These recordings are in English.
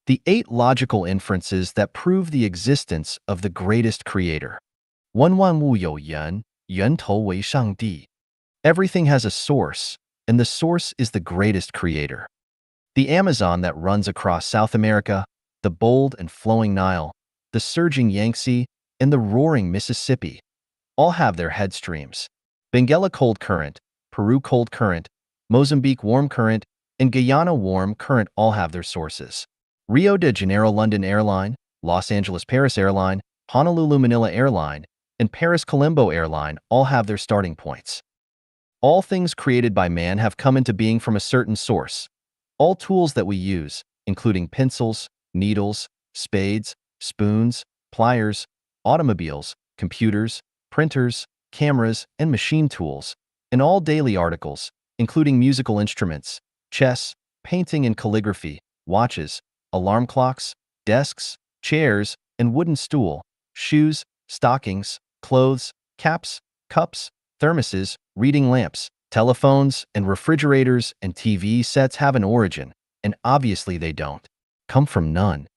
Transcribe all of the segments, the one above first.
The 8 logical inferences that prove the existence of the greatest creator. 万万物有源，源头为上帝. Everything has a source, and the source is the greatest creator. The Amazon that runs across South America, the bold and flowing Nile, the surging Yangtze, and the roaring Mississippi all have their headstreams. Benguela cold current, Peru cold current, Mozambique warm current, and Guyana warm current all have their sources. Rio de Janeiro London Airline, Los Angeles Paris Airline, Honolulu Manila Airline, and Paris Colombo Airline all have their starting points. All things created by man have come into being from a certain source. All tools that we use, including pencils, needles, spades, spoons, pliers, automobiles, computers, printers, cameras, and machine tools, and all daily articles, including musical instruments, chess, painting and calligraphy, watches, alarm clocks, desks, chairs, and wooden stool, shoes, stockings, clothes, caps, cups, thermoses, reading lamps, telephones, and refrigerators and TV sets have an origin, and obviously they don't come from none.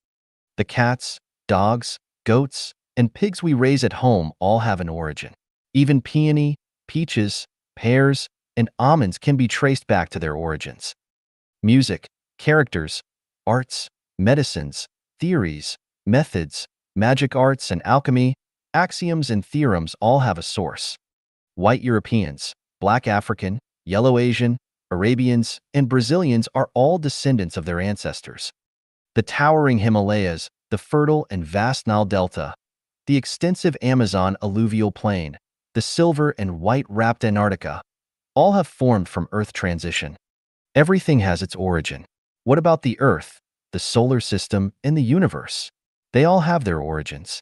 The cats, dogs, goats, and pigs we raise at home all have an origin. Even peony, peaches, pears, and almonds can be traced back to their origins. Music, characters, arts, medicines, theories, methods, magic arts and alchemy, axioms and theorems all have a source. White Europeans, black African, yellow Asian, Arabians, and Brazilians are all descendants of their ancestors. The towering Himalayas, the fertile and vast Nile Delta, the extensive Amazon alluvial plain, the silver and white-wrapped Antarctica, all have formed from Earth transition. Everything has its origin. What about the Earth, the solar system, and the universe? They all have their origins.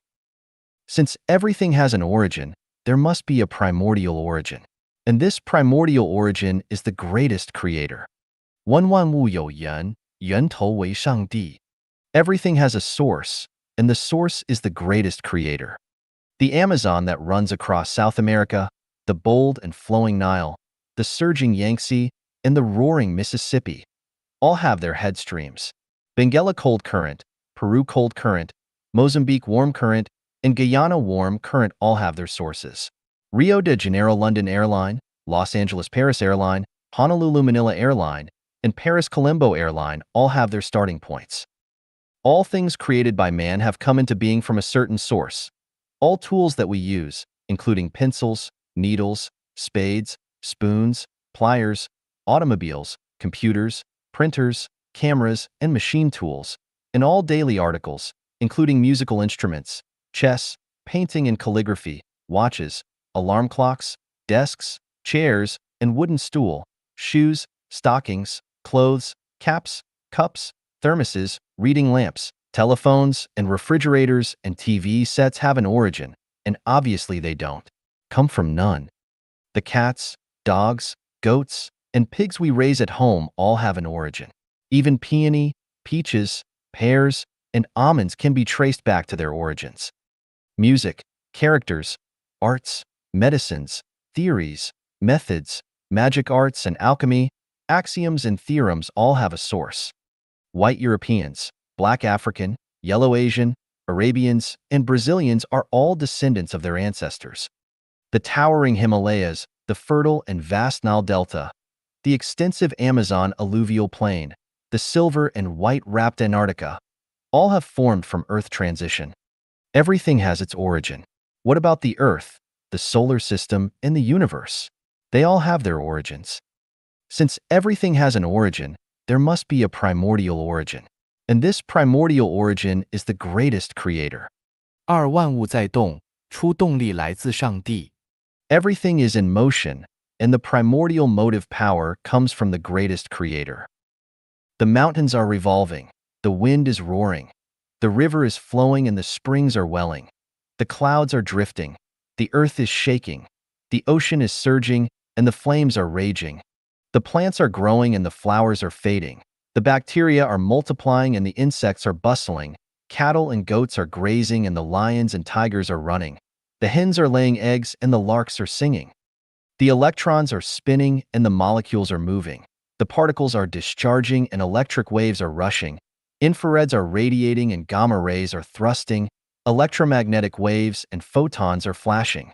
Since everything has an origin, there must be a primordial origin. And this primordial origin is the greatest creator. 万万物有源，源头为上帝. Everything has a source, and the source is the greatest creator. The Amazon that runs across South America, the bold and flowing Nile, the surging Yangtze, and the roaring Mississippi all have their headstreams. Benguela cold current, Peru cold current, Mozambique warm current, and Guyana warm current all have their sources. Rio de Janeiro London Airline, Los Angeles Paris Airline, Honolulu Manila Airline, and Paris Colombo Airline all have their starting points. All things created by man have come into being from a certain source. All tools that we use, including pencils, needles, spades, spoons, pliers, automobiles, computers, printers, cameras, and machine tools, and all daily articles, including musical instruments, chess, painting and calligraphy, watches, alarm clocks, desks, chairs, and wooden stool, shoes, stockings, clothes, caps, cups, thermoses, reading lamps, telephones, and refrigerators and TV sets have an origin, and obviously they don't come from none. The cats, dogs, goats, and pigs we raise at home all have an origin. Even peony, peaches, pears, and almonds can be traced back to their origins. Music, characters, arts, medicines, theories, methods, magic arts and alchemy, axioms and theorems all have a source. White Europeans, black African, yellow Asian, Arabians, and Brazilians are all descendants of their ancestors. The towering Himalayas, the fertile and vast Nile Delta, the extensive Amazon alluvial plain, the silver and white-wrapped Antarctica, all have formed from Earth transition. Everything has its origin. What about the Earth, the solar system, and the universe? They all have their origins. Since everything has an origin, there must be a primordial origin. And this primordial origin is the greatest creator. 二万物在动，出动力来自上帝。 Everything is in motion, and the primordial motive power comes from the greatest creator. The mountains are revolving, the wind is roaring, the river is flowing and the springs are welling. The clouds are drifting, the earth is shaking, the ocean is surging, and the flames are raging. The plants are growing and the flowers are fading. The bacteria are multiplying and the insects are bustling. Cattle and goats are grazing and the lions and tigers are running. The hens are laying eggs and the larks are singing. The electrons are spinning and the molecules are moving. The particles are discharging and electric waves are rushing. Infrareds are radiating and gamma rays are thrusting, electromagnetic waves and photons are flashing.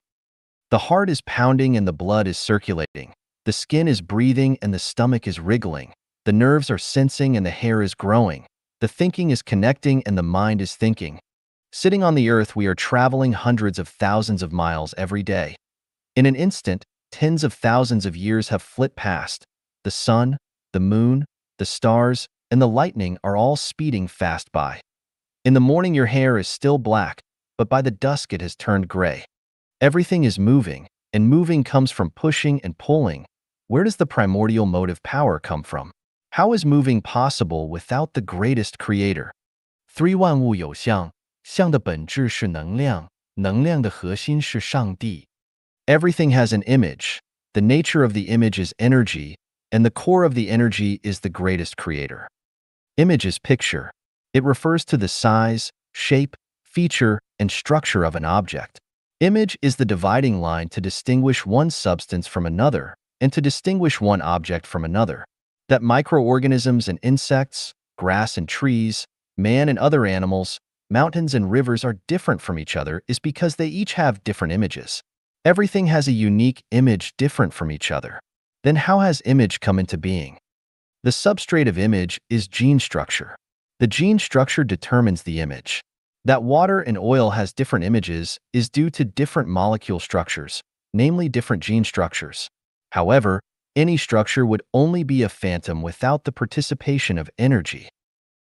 The heart is pounding and the blood is circulating. The skin is breathing and the stomach is wriggling. The nerves are sensing and the hair is growing. The thinking is connecting and the mind is thinking. Sitting on the earth, we are traveling hundreds of thousands of miles every day. In an instant, tens of thousands of years have flit past. The sun, the moon, the stars, and the lightning are all speeding fast by. In the morning, your hair is still black, but by the dusk it has turned gray. Everything is moving, and moving comes from pushing and pulling. Where does the primordial motive power come from? How is moving possible without the greatest creator? 3万物有相，相的本质是能量，能量的核心是上帝。Everything has an image. The nature of the image is energy, and the core of the energy is the greatest creator. Image is picture. It refers to the size, shape, feature, and structure of an object. Image is the dividing line to distinguish one substance from another and to distinguish one object from another. That microorganisms and insects, grass and trees, man and other animals, mountains and rivers are different from each other is because they each have different images. Everything has a unique image different from each other. Then how has image come into being? The substrate of image is gene structure. The gene structure determines the image. That water and oil has different images is due to different molecule structures, namely different gene structures. However, any structure would only be a phantom without the participation of energy.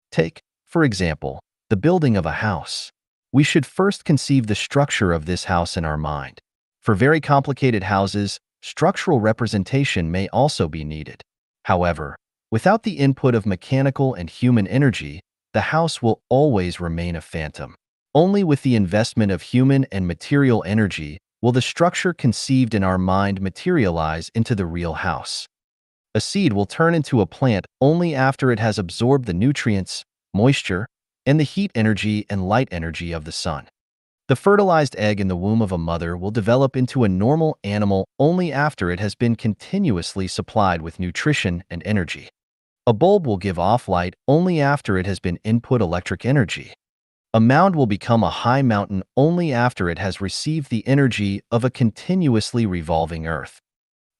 Take, for example, the building of a house. We should first conceive the structure of this house in our mind. For very complicated houses, structural representation may also be needed. However, without the input of mechanical and human energy, the house will always remain a phantom. Only with the investment of human and material energy will the structure conceived in our mind materialize into the real house. A seed will turn into a plant only after it has absorbed the nutrients, moisture, and the heat energy and light energy of the sun. The fertilized egg in the womb of a mother will develop into a normal animal only after it has been continuously supplied with nutrition and energy. A bulb will give off light only after it has been input electric energy. A mound will become a high mountain only after it has received the energy of a continuously revolving earth.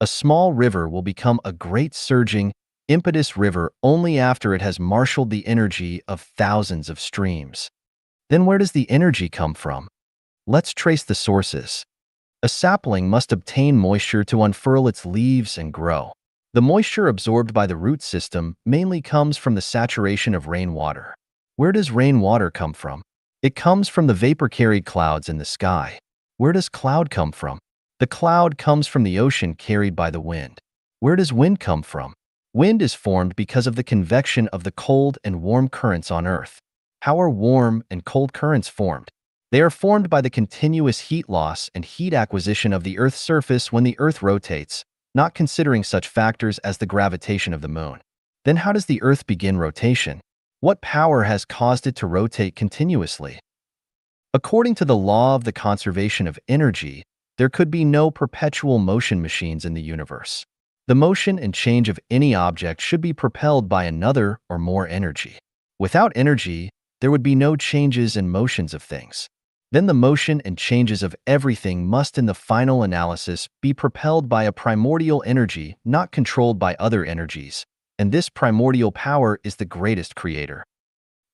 A small river will become a great surging, impetus river only after it has marshaled the energy of thousands of streams. Then where does the energy come from? Let's trace the sources. A sapling must obtain moisture to unfurl its leaves and grow. The moisture absorbed by the root system mainly comes from the saturation of rainwater. Where does rainwater come from? It comes from the vapor-carried clouds in the sky. Where does cloud come from? The cloud comes from the ocean carried by the wind. Where does wind come from? Wind is formed because of the convection of the cold and warm currents on Earth. How are warm and cold currents formed? They are formed by the continuous heat loss and heat acquisition of the Earth's surface when the Earth rotates, not considering such factors as the gravitation of the moon. Then how does the Earth begin rotation? What power has caused it to rotate continuously? According to the law of the conservation of energy, there could be no perpetual motion machines in the universe. The motion and change of any object should be propelled by another or more energy. Without energy, there would be no changes and motions of things. Then the motion and changes of everything must in the final analysis be propelled by a primordial energy not controlled by other energies, and this primordial power is the greatest creator.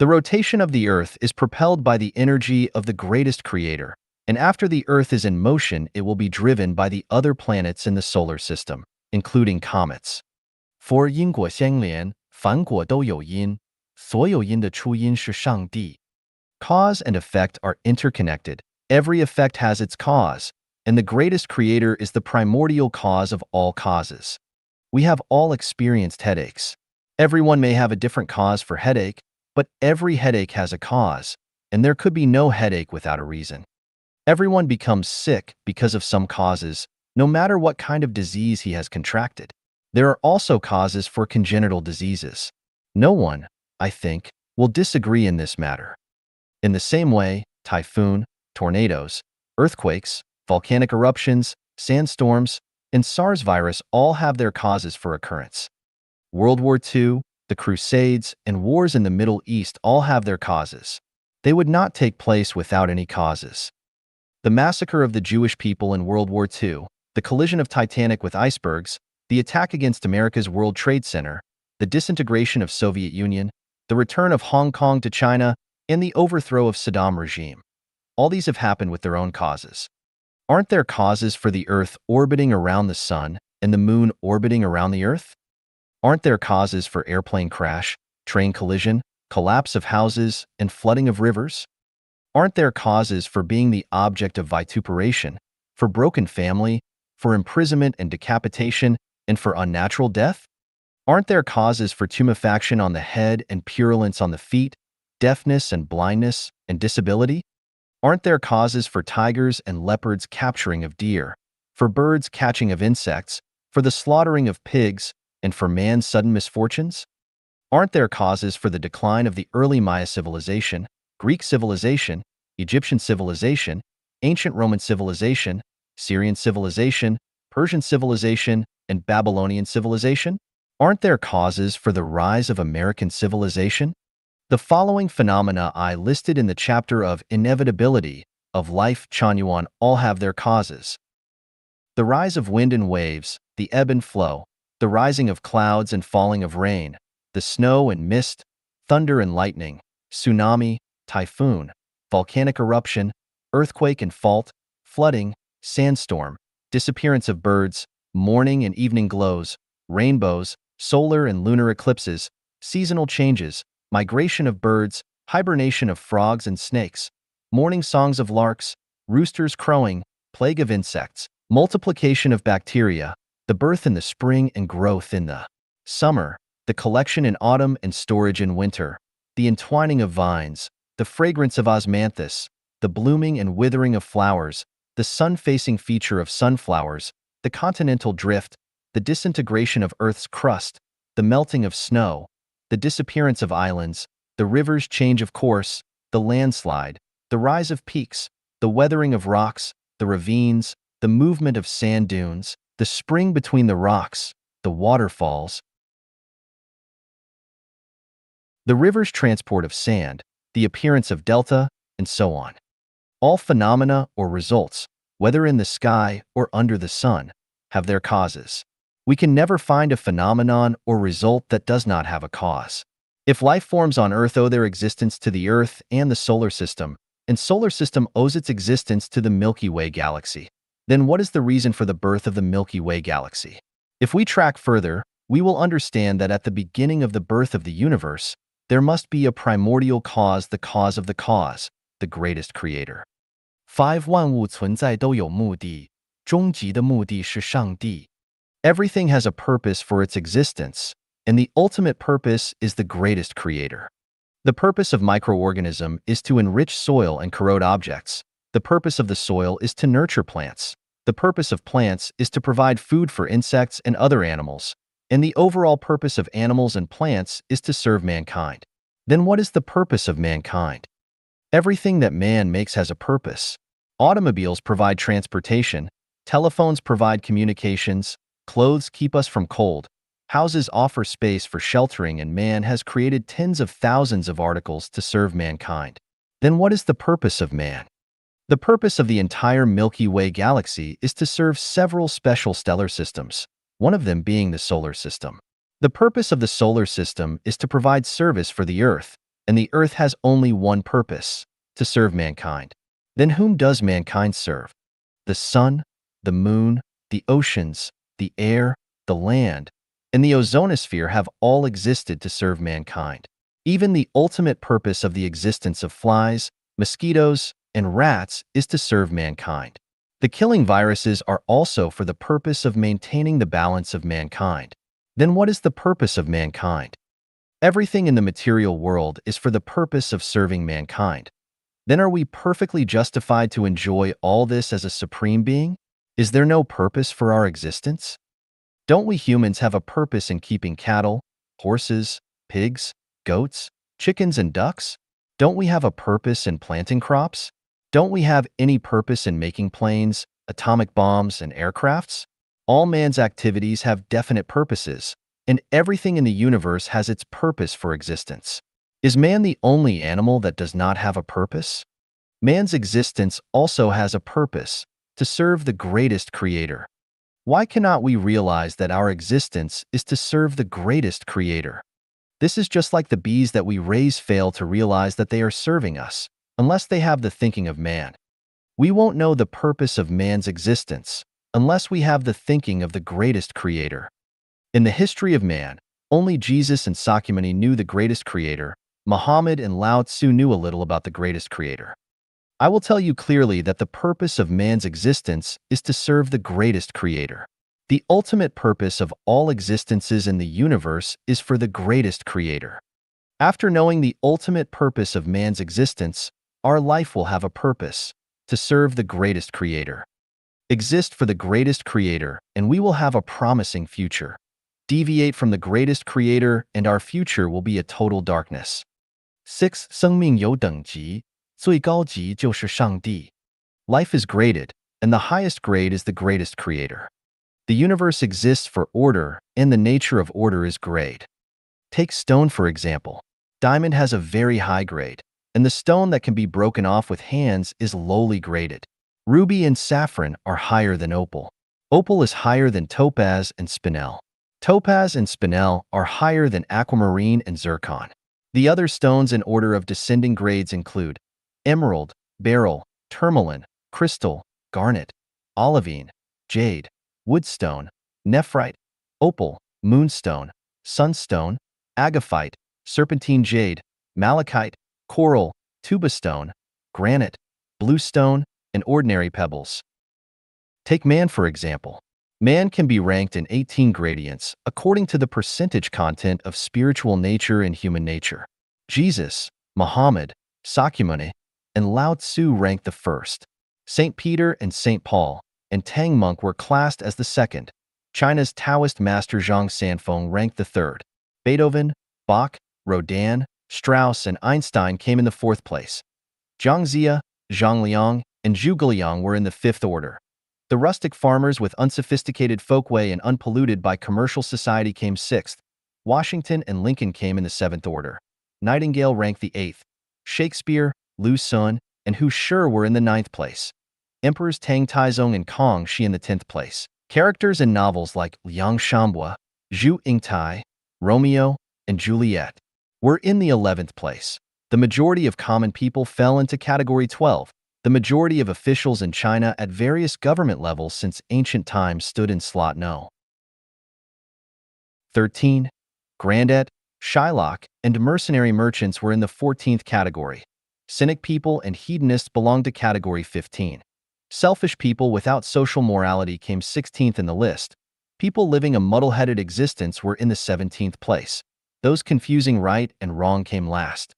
The rotation of the Earth is propelled by the energy of the greatest creator, and after the Earth is in motion, it will be driven by the other planets in the solar system, including comets. For 因果相连，凡果都有因，所有因的出因是上帝。Cause and effect are interconnected. Every effect has its cause, and the greatest creator is the primordial cause of all causes. We have all experienced headaches. Everyone may have a different cause for headache, but every headache has a cause, and there could be no headache without a reason. Everyone becomes sick because of some causes, no matter what kind of disease he has contracted. There are also causes for congenital diseases. No one, I think, will disagree in this matter. In the same way, typhoon, tornadoes, earthquakes, volcanic eruptions, sandstorms, and SARS virus all have their causes for occurrence. World War II, the Crusades, and wars in the Middle East all have their causes. They would not take place without any causes. The massacre of the Jewish people in World War II, the collision of Titanic with icebergs, the attack against America's World Trade Center, the disintegration of Soviet Union, the return of Hong Kong to China, and the overthrow of Saddam regime. All these have happened with their own causes. Aren't there causes for the Earth orbiting around the Sun and the Moon orbiting around the Earth? Aren't there causes for airplane crash, train collision, collapse of houses, and flooding of rivers? Aren't there causes for being the object of vituperation, for broken family, for imprisonment and decapitation, and for unnatural death? Aren't there causes for tumefaction on the head and purulence on the feet, deafness and blindness and disability? Aren't there causes for tigers and leopards capturing of deer, for birds catching of insects, for the slaughtering of pigs, and for man's sudden misfortunes? Aren't there causes for the decline of the early Maya civilization, Greek civilization, Egyptian civilization, ancient Roman civilization, Syrian civilization, Persian civilization, and Babylonian civilization? Aren't there causes for the rise of American civilization? The following phenomena I listed in the chapter of Inevitability of Life Chanyuan all have their causes. The rise of wind and waves, the ebb and flow, the rising of clouds and falling of rain, the snow and mist, thunder and lightning, tsunami, typhoon, volcanic eruption, earthquake and fault, flooding, sandstorm, disappearance of birds, morning and evening glows, rainbows, solar and lunar eclipses, seasonal changes, migration of birds, hibernation of frogs and snakes, morning songs of larks, roosters crowing, plague of insects, multiplication of bacteria, the birth in the spring and growth in the summer, the collection in autumn and storage in winter, the entwining of vines, the fragrance of osmanthus, the blooming and withering of flowers, the sun-facing feature of sunflowers, the continental drift, the disintegration of Earth's crust, the melting of snow, the disappearance of islands, the river's change of course, the landslide, the rise of peaks, the weathering of rocks, the ravines, the movement of sand dunes, the spring between the rocks, the waterfalls, the river's transport of sand, the appearance of delta, and so on. All phenomena or results, whether in the sky or under the sun, have their causes. We can never find a phenomenon or result that does not have a cause. If life forms on Earth owe their existence to the Earth and the solar system, and solar system owes its existence to the Milky Way galaxy, then what is the reason for the birth of the Milky Way galaxy? If we track further, we will understand that at the beginning of the birth of the universe, there must be a primordial cause, the cause of the cause, the greatest creator. 5. 万物存在都有目的，终极的目的是上帝。Everything has a purpose for its existence, and the ultimate purpose is the greatest creator. The purpose of microorganism is to enrich soil and corrode objects. The purpose of the soil is to nurture plants. The purpose of plants is to provide food for insects and other animals. And the overall purpose of animals and plants is to serve mankind. Then what is the purpose of mankind? Everything that man makes has a purpose. Automobiles provide transportation, telephones provide communications, clothes keep us from cold, houses offer space for sheltering, and man has created tens of thousands of articles to serve mankind. Then what is the purpose of man? The purpose of the entire Milky Way galaxy is to serve several special stellar systems, one of them being the solar system. The purpose of the solar system is to provide service for the Earth, and the Earth has only one purpose, to serve mankind. Then whom does mankind serve? The sun, the moon, the oceans, the air, the land, and the ozonosphere have all existed to serve mankind. Even the ultimate purpose of the existence of flies, mosquitoes, and rats is to serve mankind. The killing viruses are also for the purpose of maintaining the balance of mankind. Then what is the purpose of mankind? Everything in the material world is for the purpose of serving mankind. Then are we perfectly justified to enjoy all this as a supreme being? Is there no purpose for our existence? Don't we humans have a purpose in keeping cattle, horses, pigs, goats, chickens, and ducks? Don't we have a purpose in planting crops? Don't we have any purpose in making planes, atomic bombs, and aircrafts? All man's activities have definite purposes, and everything in the universe has its purpose for existence. Is man the only animal that does not have a purpose? Man's existence also has a purpose, to serve the greatest creator. Why cannot we realize that our existence is to serve the greatest creator? This is just like the bees that we raise fail to realize that they are serving us, unless they have the thinking of man. We won't know the purpose of man's existence unless we have the thinking of the greatest creator. In the history of man, only Jesus and Sakyamuni knew the greatest creator. Muhammad and Lao Tzu knew a little about the greatest creator. I will tell you clearly that the purpose of man's existence is to serve the greatest creator. The ultimate purpose of all existences in the universe is for the greatest creator. After knowing the ultimate purpose of man's existence, our life will have a purpose, to serve the greatest creator. Exist for the greatest creator, and we will have a promising future. Deviate from the greatest creator, and our future will be a total darkness. 6. 生命有等级，最高级就是上帝. Life is graded, and the highest grade is the greatest creator. The universe exists for order, and the nature of order is grade. Take stone for example. Diamond has a very high grade, and the stone that can be broken off with hands is lowly graded. Ruby and saffron are higher than opal. Opal is higher than topaz and spinel. Topaz and spinel are higher than aquamarine and zircon. The other stones in order of descending grades include emerald, beryl, tourmaline, crystal, garnet, olivine, jade, woodstone, nephrite, opal, moonstone, sunstone, agaphite, serpentine jade, malachite, coral, tubastone, granite, bluestone, and ordinary pebbles. Take man for example. Man can be ranked in 18 gradients according to the percentage content of spiritual nature and human nature. Jesus, Muhammad, Sakyamuni, and Lao Tzu ranked the first. St. Peter and St. Paul and Tang monk were classed as the second. China's Taoist master Zhang Sanfeng ranked the third. Beethoven, Bach, Rodin, Strauss, and Einstein came in the fourth place. Zhang Zia, Zhang Liang, and Zhu Guiliang were in the fifth order. The rustic farmers with unsophisticated folkway and unpolluted by commercial society came sixth. Washington and Lincoln came in the seventh order. Nightingale ranked the eighth. Shakespeare, Lu Sun, and Hu Shi were in the ninth place. Emperors Tang Taizong and Kong Shi in the 10th place. Characters in novels like Liang Shambua, Zhu Yingtai, Romeo, and Juliet were in the 11th place. The majority of common people fell into category 12. The majority of officials in China at various government levels since ancient times stood in slot No. 13. Grandet, Shylock, and mercenary merchants were in the 14th category. Cynic people and hedonists belonged to category 15. Selfish people without social morality came 16th in the list. People living a muddle-headed existence were in the 17th place. Those confusing right and wrong came last.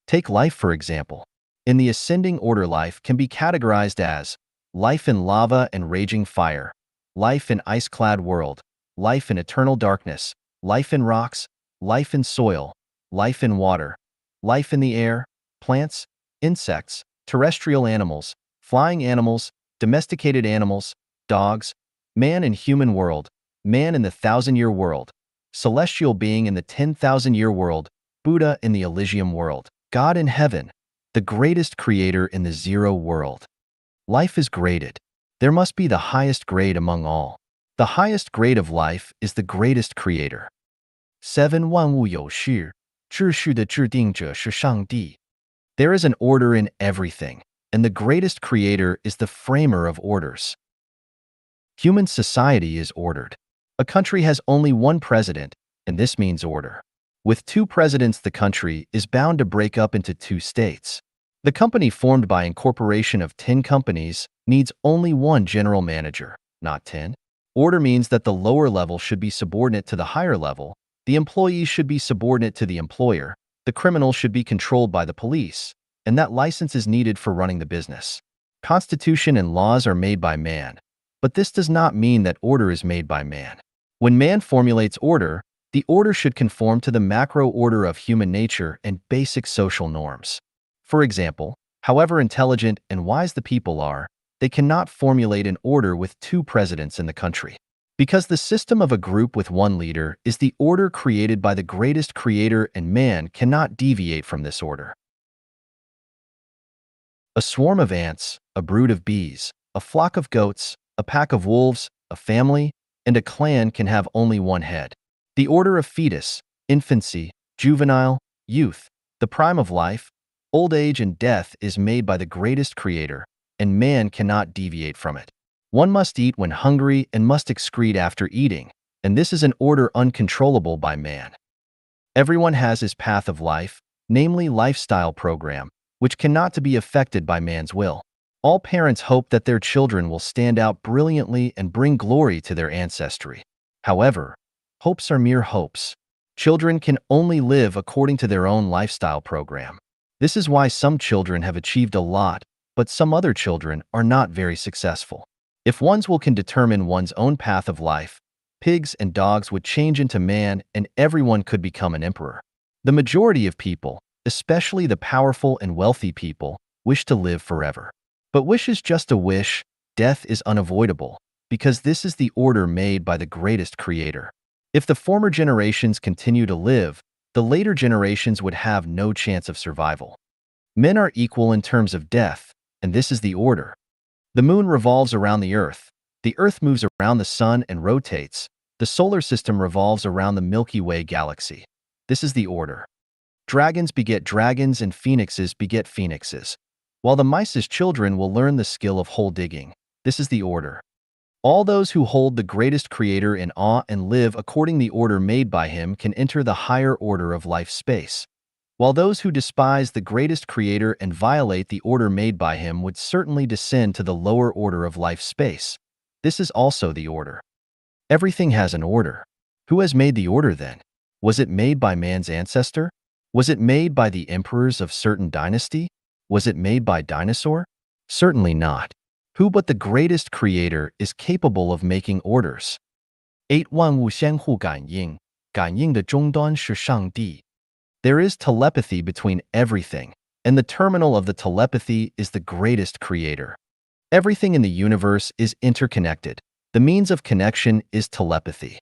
Take life for example. In the ascending order, life can be categorized as life in lava and raging fire, life in ice-clad world, life in eternal darkness, life in rocks, life in soil, life in water, life in the air, plants, insects, terrestrial animals, flying animals, domesticated animals, dogs, man in human world, man in the 1,000-year world, celestial being in the 10,000-year world, Buddha in the Elysium world, God in heaven, the greatest creator in the zero world. Life is graded. There must be the highest grade among all. The highest grade of life is the greatest creator. 7. 万物有序，秩序的制定者是上帝. There is an order in everything, and the greatest creator is the framer of orders. Human society is ordered. A country has only one president, and this means order. With two presidents, the country is bound to break up into two states. The company formed by incorporation of 10 companies needs only one general manager, not 10. Order means that the lower level should be subordinate to the higher level, the employees should be subordinate to the employer, the criminal should be controlled by the police, and that license is needed for running the business. Constitution and laws are made by man, but this does not mean that order is made by man. When man formulates order, the order should conform to the macro order of human nature and basic social norms. For example, however intelligent and wise the people are, they cannot formulate an order with two presidents in the country. Because the system of a group with one leader is the order created by the greatest creator, and man cannot deviate from this order. A swarm of ants, a brood of bees, a flock of goats, a pack of wolves, a family, and a clan can have only one head. The order of fetus, infancy, juvenile, youth, the prime of life, old age, and death is made by the greatest creator, and man cannot deviate from it. One must eat when hungry and must excrete after eating, and this is an order uncontrollable by man. Everyone has his path of life, namely lifestyle program, which cannot to be affected by man's will. All parents hope that their children will stand out brilliantly and bring glory to their ancestry. However, hopes are mere hopes. Children can only live according to their own lifestyle program. This is why some children have achieved a lot, but some other children are not very successful. If one's will can determine one's own path of life, pigs and dogs would change into man and everyone could become an emperor. The majority of people, especially the powerful and wealthy people, wish to live forever. But wish is just a wish, death is unavoidable, because this is the order made by the greatest creator. If the former generations continue to live, the later generations would have no chance of survival. Men are equal in terms of death, and this is the order. The moon revolves around the earth moves around the sun and rotates, the solar system revolves around the Milky Way galaxy. This is the order. Dragons beget dragons and phoenixes beget phoenixes, while the mice's children will learn the skill of hole digging. This is the order. All those who hold the greatest creator in awe and live according the order made by him can enter the higher order of life space, while those who despise the greatest creator and violate the order made by him would certainly descend to the lower order of life space. This is also the order. Everything has an order. Who has made the order then? Was it made by man's ancestor? Was it made by the emperors of certain dynasty? Was it made by dinosaur? Certainly not. Who but the greatest creator is capable of making orders? 8. 万物相互感应，感应的终端是上帝. There is telepathy between everything, and the terminal of the telepathy is the greatest creator. Everything in the universe is interconnected. The means of connection is telepathy.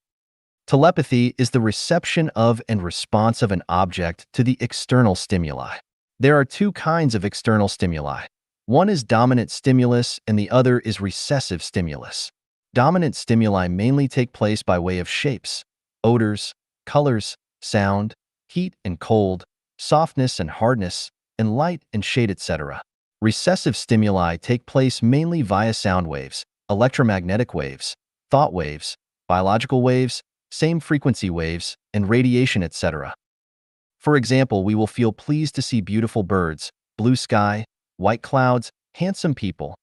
Telepathy is the reception of and response of an object to the external stimuli. There are two kinds of external stimuli. One is dominant stimulus and the other is recessive stimulus. Dominant stimuli mainly take place by way of shapes, odors, colors, sound, heat and cold, softness and hardness, and light and shade, etc. Recessive stimuli take place mainly via sound waves, electromagnetic waves, thought waves, biological waves, same frequency waves, and radiation, etc. For example, we will feel pleased to see beautiful birds, blue sky, white clouds, handsome people,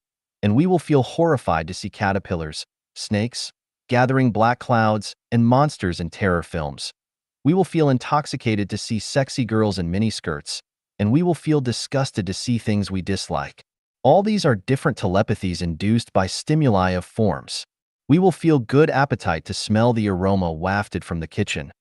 and we will feel horrified to see caterpillars, snakes, gathering black clouds, and monsters in terror films. We will feel intoxicated to see sexy girls in miniskirts, and we will feel disgusted to see things we dislike. All these are different telepathies induced by stimuli of forms. We will feel good appetite to smell the aroma wafted from the kitchen.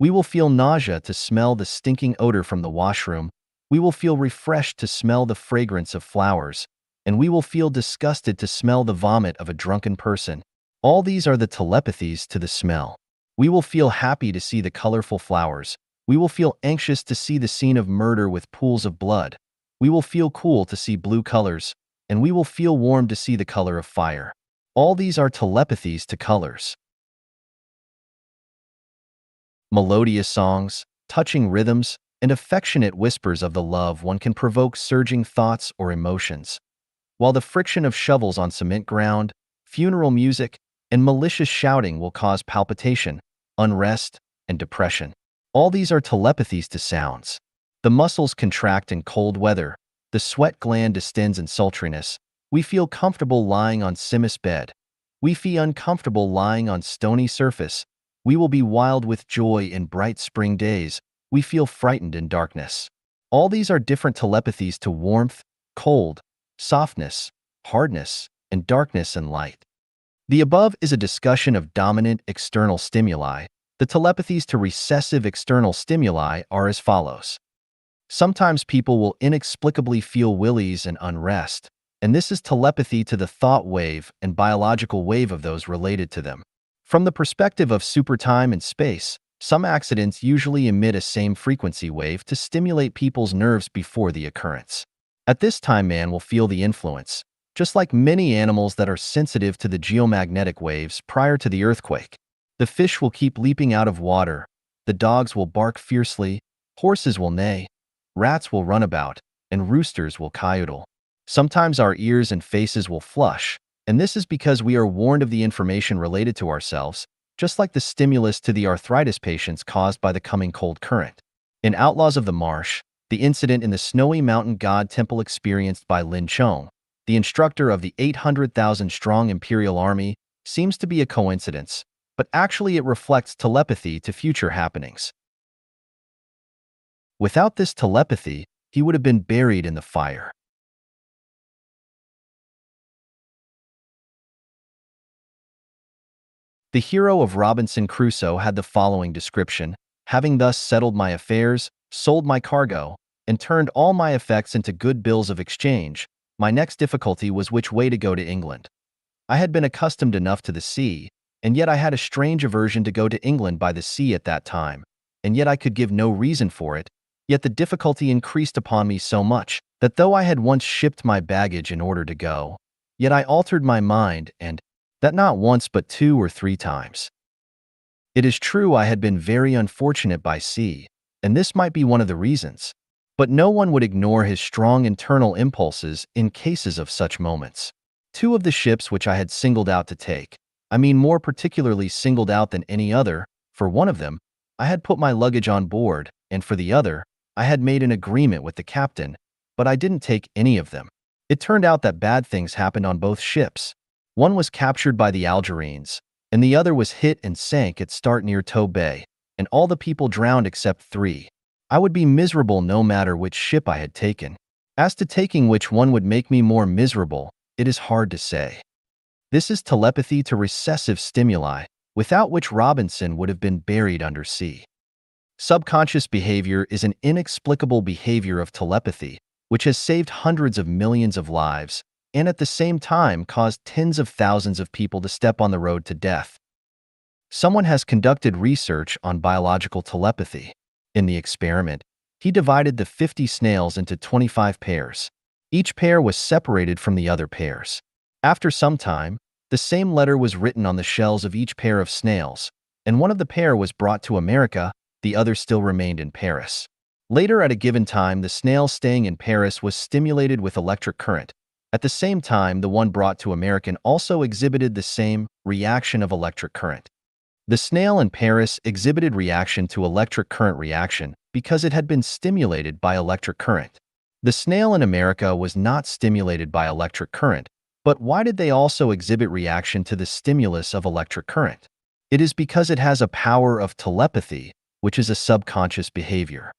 We will feel nausea to smell the stinking odor from the washroom. We will feel refreshed to smell the fragrance of flowers, and we will feel disgusted to smell the vomit of a drunken person. All these are the telepathies to the smell. We will feel happy to see the colorful flowers. We will feel anxious to see the scene of murder with pools of blood. We will feel cool to see blue colors, and we will feel warm to see the color of fire. All these are telepathies to colors. Melodious songs, touching rhythms, and affectionate whispers of the loved one can provoke surging thoughts or emotions, while the friction of shovels on cement ground, funeral music, and malicious shouting will cause palpitation, unrest, and depression. All these are telepathies to sounds. The muscles contract in cold weather, the sweat gland distends in sultriness. We feel comfortable lying on Simus bed. We feel uncomfortable lying on stony surface. We will be wild with joy in bright spring days. We feel frightened in darkness. All these are different telepathies to warmth, cold, softness, hardness, and darkness and light. The above is a discussion of dominant external stimuli. The telepathies to recessive external stimuli are as follows. Sometimes people will inexplicably feel willies and unrest, and this is telepathy to the thought wave and biological wave of those related to them. From the perspective of supertime and space, some accidents usually emit a same frequency wave to stimulate people's nerves before the occurrence. At this time, man will feel the influence, just like many animals that are sensitive to the geomagnetic waves prior to the earthquake. The fish will keep leaping out of water, the dogs will bark fiercely, horses will neigh, rats will run about, and roosters will coyote. Sometimes our ears and faces will flush, and this is because we are warned of the information related to ourselves, just like the stimulus to the arthritis patients caused by the coming cold current. In Outlaws of the Marsh, the incident in the Snowy Mountain God Temple experienced by Lin Chong, the instructor of the 800,000-strong Imperial Army, seems to be a coincidence, but actually it reflects telepathy to future happenings. Without this telepathy, he would have been buried in the fire. The hero of Robinson Crusoe had the following description: having thus settled my affairs, sold my cargo, and turned all my effects into good bills of exchange, my next difficulty was which way to go to England. I had been accustomed enough to the sea, and yet I had a strange aversion to go to England by the sea at that time, and yet I could give no reason for it, yet the difficulty increased upon me so much, that though I had once shipped my baggage in order to go, yet I altered my mind, and that not once but 2 or 3 times. It is true I had been very unfortunate by sea, and this might be one of the reasons, but no one would ignore his strong internal impulses in cases of such moments. 2 of the ships which I had singled out to take, I mean more particularly singled out than any other, for one of them, I had put my luggage on board, and for the other, I had made an agreement with the captain, but I didn't take any of them. It turned out that bad things happened on both ships. One was captured by the Algerines, and the other was hit and sank at start near Tow Bay, and all the people drowned except 3. I would be miserable no matter which ship I had taken. As to taking which one would make me more miserable, it is hard to say. This is telepathy to recessive stimuli, without which Robinson would have been buried under sea. Subconscious behavior is an inexplicable behavior of telepathy, which has saved hundreds of millions of lives, and at the same time caused tens of thousands of people to step on the road to death. Someone has conducted research on biological telepathy. In the experiment, he divided the 50 snails into 25 pairs. Each pair was separated from the other pairs. After some time, the same letter was written on the shells of each pair of snails, and one of the pair was brought to America, the other still remained in Paris. Later at a given time, the snail staying in Paris was stimulated with electric current. At the same time, the one brought to American also exhibited the same reaction of electric current. The snail in Paris exhibited reaction to electric current reaction because it had been stimulated by electric current. The snail in America was not stimulated by electric current, but why did they also exhibit reaction to the stimulus of electric current? It is because it has a power of telepathy, which is a subconscious behavior.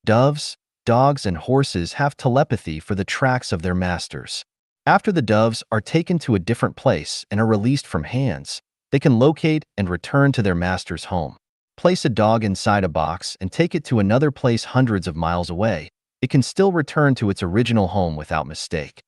Doves, dogs, and horses have telepathy for the tracks of their masters. After the doves are taken to a different place and are released from hands, they can locate and return to their master's home. Place a dog inside a box and take it to another place hundreds of miles away. It can still return to its original home without mistake.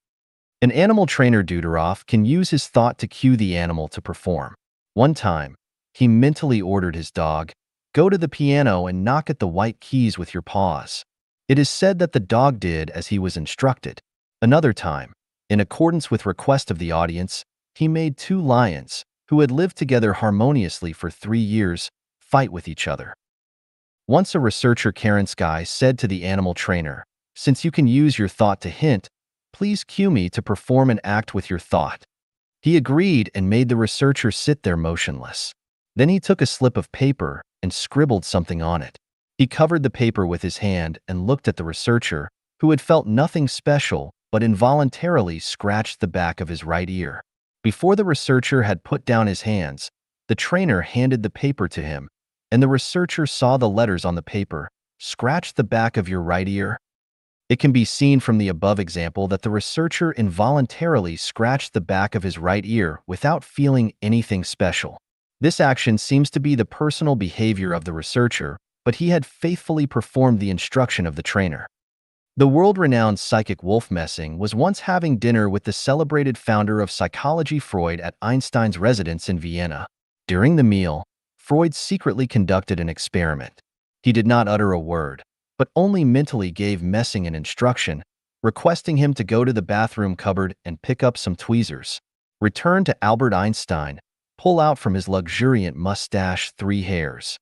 An animal trainer Dudaroff can use his thought to cue the animal to perform. One time, he mentally ordered his dog, "Go to the piano and knock at the white keys with your paws." It is said that the dog did as he was instructed. Another time, in accordance with request of the audience, he made 2 lions, who had lived together harmoniously for 3 years, fight with each other. Once a researcher Karen Sky said to the animal trainer, "Since you can use your thought to hint, please cue me to perform an act with your thought." He agreed and made the researcher sit there motionless. Then he took a slip of paper and scribbled something on it. He covered the paper with his hand and looked at the researcher, who had felt nothing special but involuntarily scratched the back of his right ear. Before the researcher had put down his hands, the trainer handed the paper to him, and the researcher saw the letters on the paper, "Scratch the back of your right ear." It can be seen from the above example that the researcher involuntarily scratched the back of his right ear without feeling anything special. This action seems to be the personal behavior of the researcher, but he had faithfully performed the instruction of the trainer. The world-renowned psychic Wolf Messing was once having dinner with the celebrated founder of psychology Freud at Einstein's residence in Vienna. During the meal, Freud secretly conducted an experiment. He did not utter a word, but only mentally gave Messing an instruction, requesting him to go to the bathroom cupboard and pick up some tweezers. Return to Albert Einstein, pull out from his luxuriant mustache 3 hairs.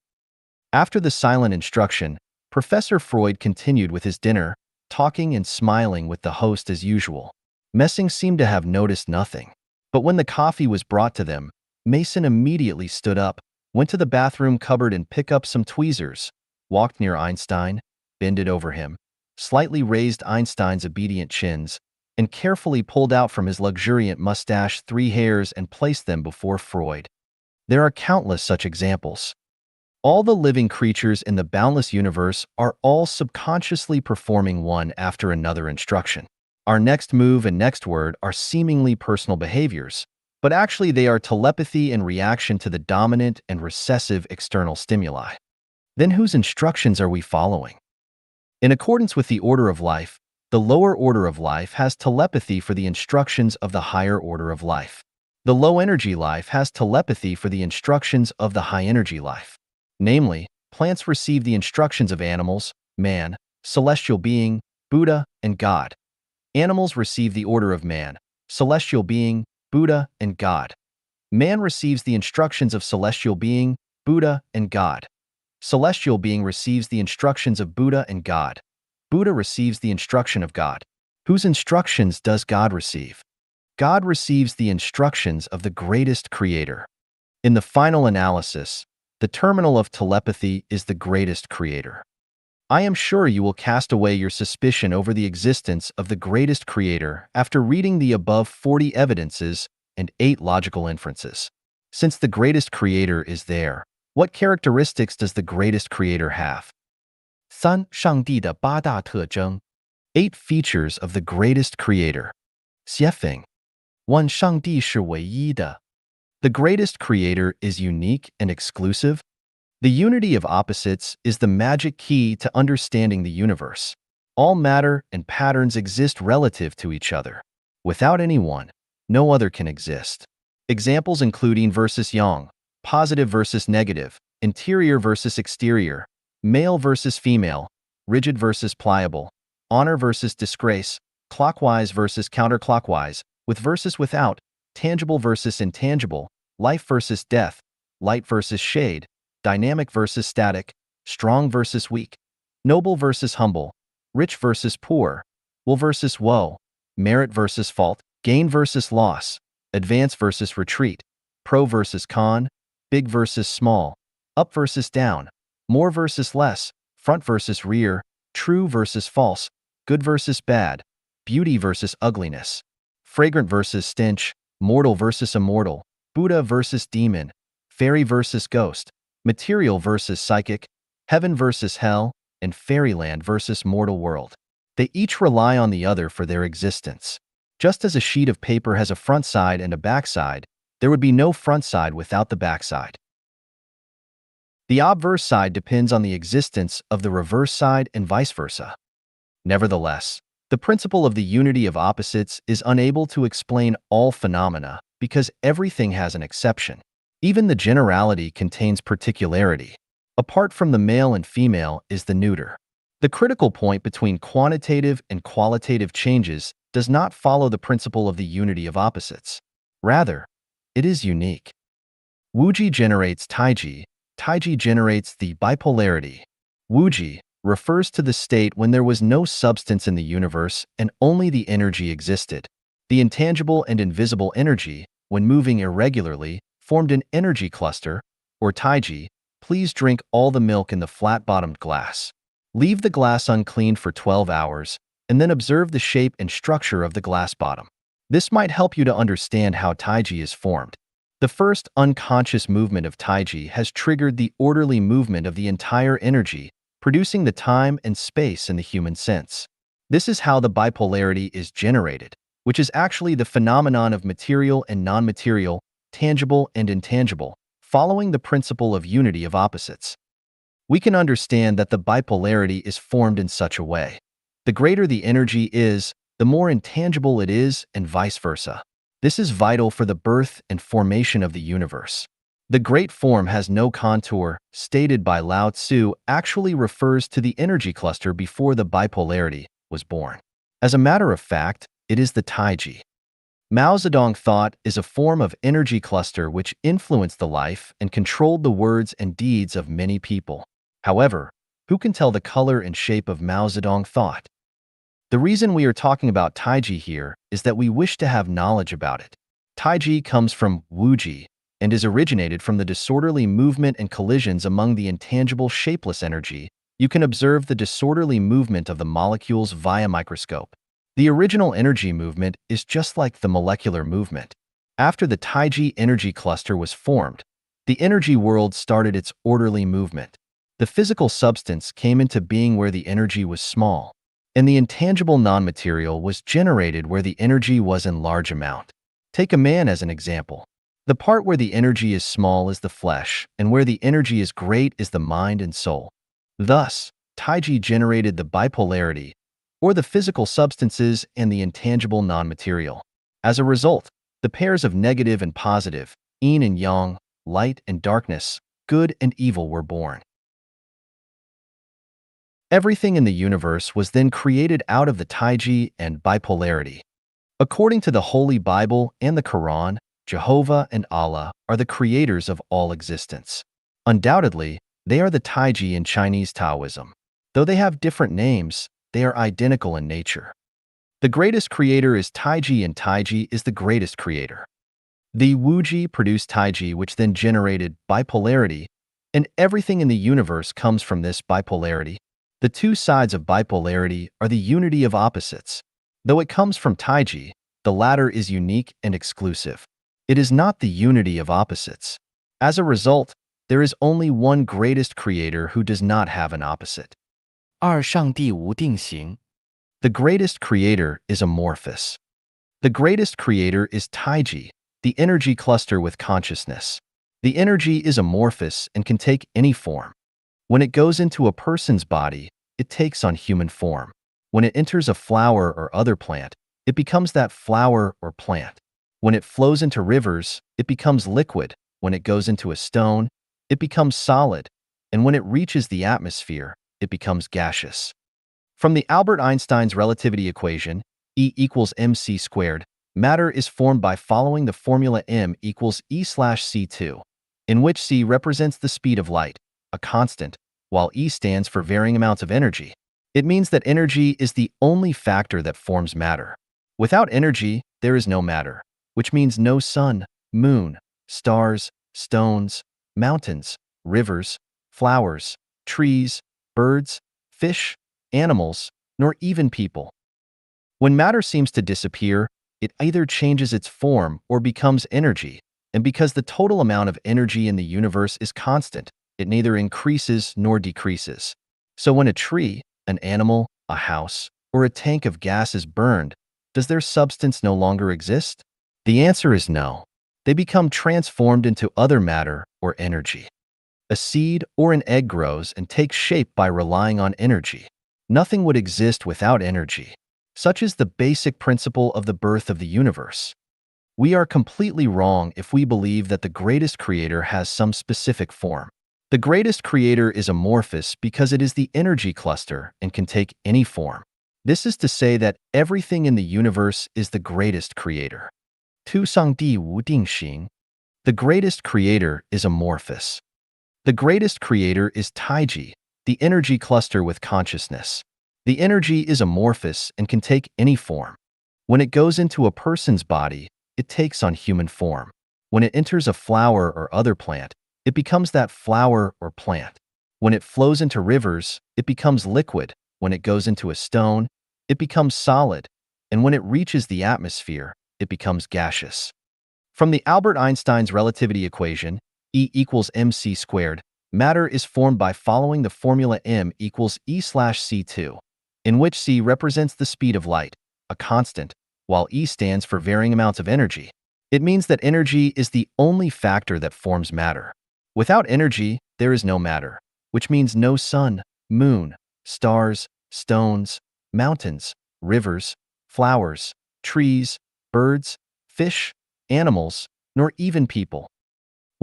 After the silent instruction, Professor Freud continued with his dinner, talking and smiling with the host as usual. Messing seemed to have noticed nothing. But when the coffee was brought to them, Mason immediately stood up, went to the bathroom cupboard and picked up some tweezers, walked near Einstein, bended over him, slightly raised Einstein's obedient chins, and carefully pulled out from his luxuriant mustache 3 hairs and placed them before Freud. There are countless such examples. All the living creatures in the boundless universe are all subconsciously performing one after another instruction. Our next move and next word are seemingly personal behaviors, but actually they are telepathy in reaction to the dominant and recessive external stimuli. Then whose instructions are we following? In accordance with the order of life, the lower order of life has telepathy for the instructions of the higher order of life. The low-energy life has telepathy for the instructions of the high-energy life. Namely, plants receive the instructions of animals, man, celestial being, Buddha, and God. Animals receive the order of man, celestial being, Buddha, and God. Man receives the instructions of celestial being, Buddha, and God. Celestial being receives the instructions of Buddha and God. Buddha receives the instruction of God. Whose instructions does God receive? God receives the instructions of the greatest creator. In the final analysis, the terminal of telepathy is the greatest creator. I am sure you will cast away your suspicion over the existence of the greatest creator after reading the above 40 evidences and 8 logical inferences. Since the greatest creator is there, what characteristics does the greatest creator have? 3. 上帝的8大特征 8 features of the greatest creator. 7. 1. 上帝是唯一的 The greatest creator is unique and exclusive. The unity of opposites is the magic key to understanding the universe. All matter and patterns exist relative to each other. Without anyone, no other can exist. Examples include yin versus yang, positive versus negative, interior versus exterior, male versus female, rigid versus pliable, honor versus disgrace, clockwise versus counterclockwise, with versus without, tangible versus intangible, life versus death, light versus shade, dynamic versus static, strong versus weak, noble versus humble, rich versus poor, will versus woe, merit versus fault, gain versus loss, advance versus retreat, pro versus con, big versus small, up versus down, more versus less, front versus rear, true versus false, good versus bad, beauty versus ugliness, fragrant versus stench, mortal versus immortal, Buddha versus demon, fairy versus ghost, material versus psychic, heaven versus hell, and fairyland versus mortal world. They each rely on the other for their existence. Just as a sheet of paper has a front side and a back side, there would be no front side without the back side. The obverse side depends on the existence of the reverse side and vice versa. Nevertheless, the principle of the unity of opposites is unable to explain all phenomena because everything has an exception. Even the generality contains particularity. Apart from the male and female is the neuter. The critical point between quantitative and qualitative changes does not follow the principle of the unity of opposites. Rather, it is unique. Wuji generates Taiji. Taiji generates the bipolarity. Wuji refers to the state when there was no substance in the universe and only the energy existed. The intangible and invisible energy, when moving irregularly, formed an energy cluster, or Taiji. Please drink all the milk in the flat-bottomed glass. Leave the glass uncleaned for 12 hours, and then observe the shape and structure of the glass bottom. This might help you to understand how Taiji is formed. The first unconscious movement of Taiji has triggered the orderly movement of the entire energy, producing the time and space in the human sense. This is how the bipolarity is generated, which is actually the phenomenon of material and non-material, tangible and intangible, following the principle of unity of opposites. We can understand that the bipolarity is formed in such a way. The greater the energy is, the more intangible it is, and vice versa. This is vital for the birth and formation of the universe. The great form has no contour, stated by Lao Tzu, actually refers to the energy cluster before the bipolarity was born. As a matter of fact, it is the Taiji. Mao Zedong thought is a form of energy cluster which influenced the life and controlled the words and deeds of many people. However, who can tell the color and shape of Mao Zedong thought? The reason we are talking about Taiji here is that we wish to have knowledge about it. Taiji comes from Wuji and is originated from the disorderly movement and collisions among the intangible shapeless energy. You can observe the disorderly movement of the molecules via microscope. The original energy movement is just like the molecular movement. After the Taiji energy cluster was formed, the energy world started its orderly movement. The physical substance came into being where the energy was small, and the intangible non-material was generated where the energy was in large amount. Take a man as an example. The part where the energy is small is the flesh, and where the energy is great is the mind and soul. Thus, Taiji generated the bipolarity, or the physical substances and the intangible non-material. As a result, the pairs of negative and positive, yin and yang, light and darkness, good and evil were born. Everything in the universe was then created out of the Taiji and bipolarity. According to the Holy Bible and the Quran, Jehovah and Allah are the creators of all existence. Undoubtedly, they are the Taiji in Chinese Taoism. Though they have different names, they are identical in nature. The greatest creator is Taiji and Taiji is the greatest creator. The Wuji produced Taiji, which then generated bipolarity, and everything in the universe comes from this bipolarity. The two sides of bipolarity are the unity of opposites. Though it comes from Taiji, the latter is unique and exclusive. It is not the unity of opposites. As a result, there is only one greatest creator who does not have an opposite. 二上帝无定型 The greatest creator is amorphous. The greatest creator is Taiji, the energy cluster with consciousness. The energy is amorphous and can take any form. When it goes into a person's body, it takes on human form. When it enters a flower or other plant, it becomes that flower or plant. When it flows into rivers, it becomes liquid. When it goes into a stone, it becomes solid. And when it reaches the atmosphere, it becomes gaseous. From the Albert Einstein's relativity equation, E equals mc squared, matter is formed by following the formula m equals E/c2, in which c represents the speed of light, a constant, while E stands for varying amounts of energy. It means that energy is the only factor that forms matter. Without energy, there is no matter, which means no sun, moon, stars, stones, mountains, rivers, flowers, trees, birds, fish, animals, nor even people. When matter seems to disappear, it either changes its form or becomes energy, and because the total amount of energy in the universe is constant, it neither increases nor decreases. So when a tree, an animal, a house, or a tank of gas is burned, does their substance no longer exist? The answer is no. They become transformed into other matter or energy. A seed or an egg grows and takes shape by relying on energy. Nothing would exist without energy. Such is the basic principle of the birth of the universe. We are completely wrong if we believe that the greatest creator has some specific form. The greatest creator is amorphous because it is the energy cluster and can take any form. This is to say that everything in the universe is the greatest creator. 2上帝无定型 The greatest creator is amorphous. The greatest creator is Taiji, the energy cluster with consciousness. The energy is amorphous and can take any form. When it goes into a person's body, it takes on human form. When it enters a flower or other plant, it becomes that flower or plant. When it flows into rivers, it becomes liquid. When it goes into a stone, it becomes solid. And when it reaches the atmosphere, it becomes gaseous. From the Albert Einstein's relativity equation, E equals mc squared, matter is formed by following the formula m equals E/c2, in which c represents the speed of light, a constant, while E stands for varying amounts of energy. It means that energy is the only factor that forms matter. Without energy, there is no matter, which means no sun, moon, stars, stones, mountains, rivers, flowers, trees, birds, fish, animals, nor even people.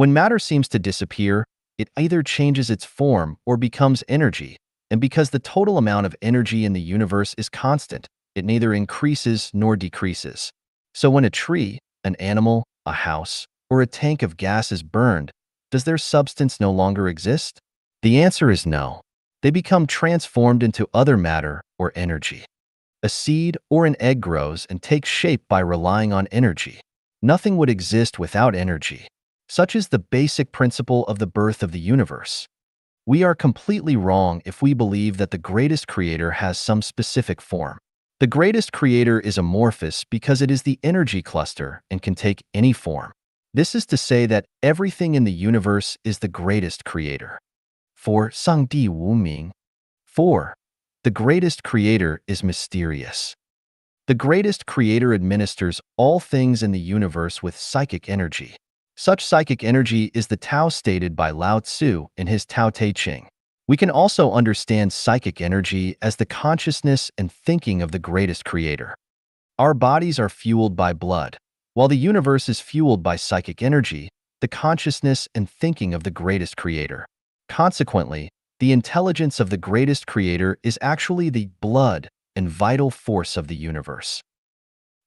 When matter seems to disappear, it either changes its form or becomes energy, and because the total amount of energy in the universe is constant, it neither increases nor decreases. So when a tree, an animal, a house, or a tank of gas is burned, does their substance no longer exist? The answer is no. They become transformed into other matter or energy. A seed or an egg grows and takes shape by relying on energy. Nothing would exist without energy. Such is the basic principle of the birth of the universe. We are completely wrong if we believe that the greatest creator has some specific form. The greatest creator is amorphous because it is the energy cluster and can take any form. This is to say that everything in the universe is the greatest creator. 4. 上帝无名. 4. The greatest creator is mysterious. The greatest creator administers all things in the universe with psychic energy. Such psychic energy is the Tao stated by Lao Tzu in his Tao Te Ching. We can also understand psychic energy as the consciousness and thinking of the greatest creator. Our bodies are fueled by blood, while the universe is fueled by psychic energy, the consciousness and thinking of the greatest creator. Consequently, the intelligence of the greatest creator is actually the blood and vital force of the universe.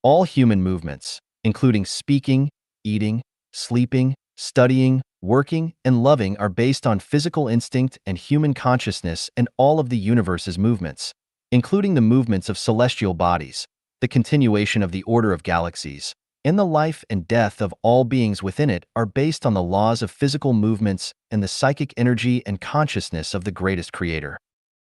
All human movements, including speaking, eating, sleeping, studying, working, and loving, are based on physical instinct and human consciousness, and all of the universe's movements, including the movements of celestial bodies, the continuation of the order of galaxies, and the life and death of all beings within it, are based on the laws of physical movements and the psychic energy and consciousness of the greatest creator.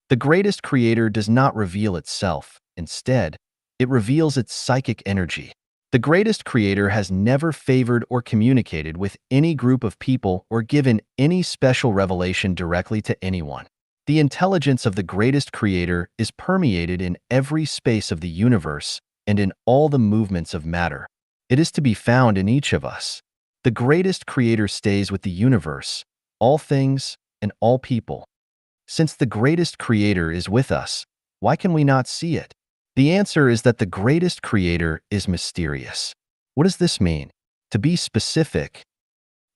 The greatest creator does not reveal itself. Instead, it reveals its psychic energy. The greatest creator has never favored or communicated with any group of people or given any special revelation directly to anyone. The intelligence of the greatest creator is permeated in every space of the universe and in all the movements of matter. It is to be found in each of us. The greatest creator stays with the universe, all things, and all people. Since the greatest creator is with us, why can we not see it? The answer is that the greatest creator is mysterious. What does this mean? To be specific,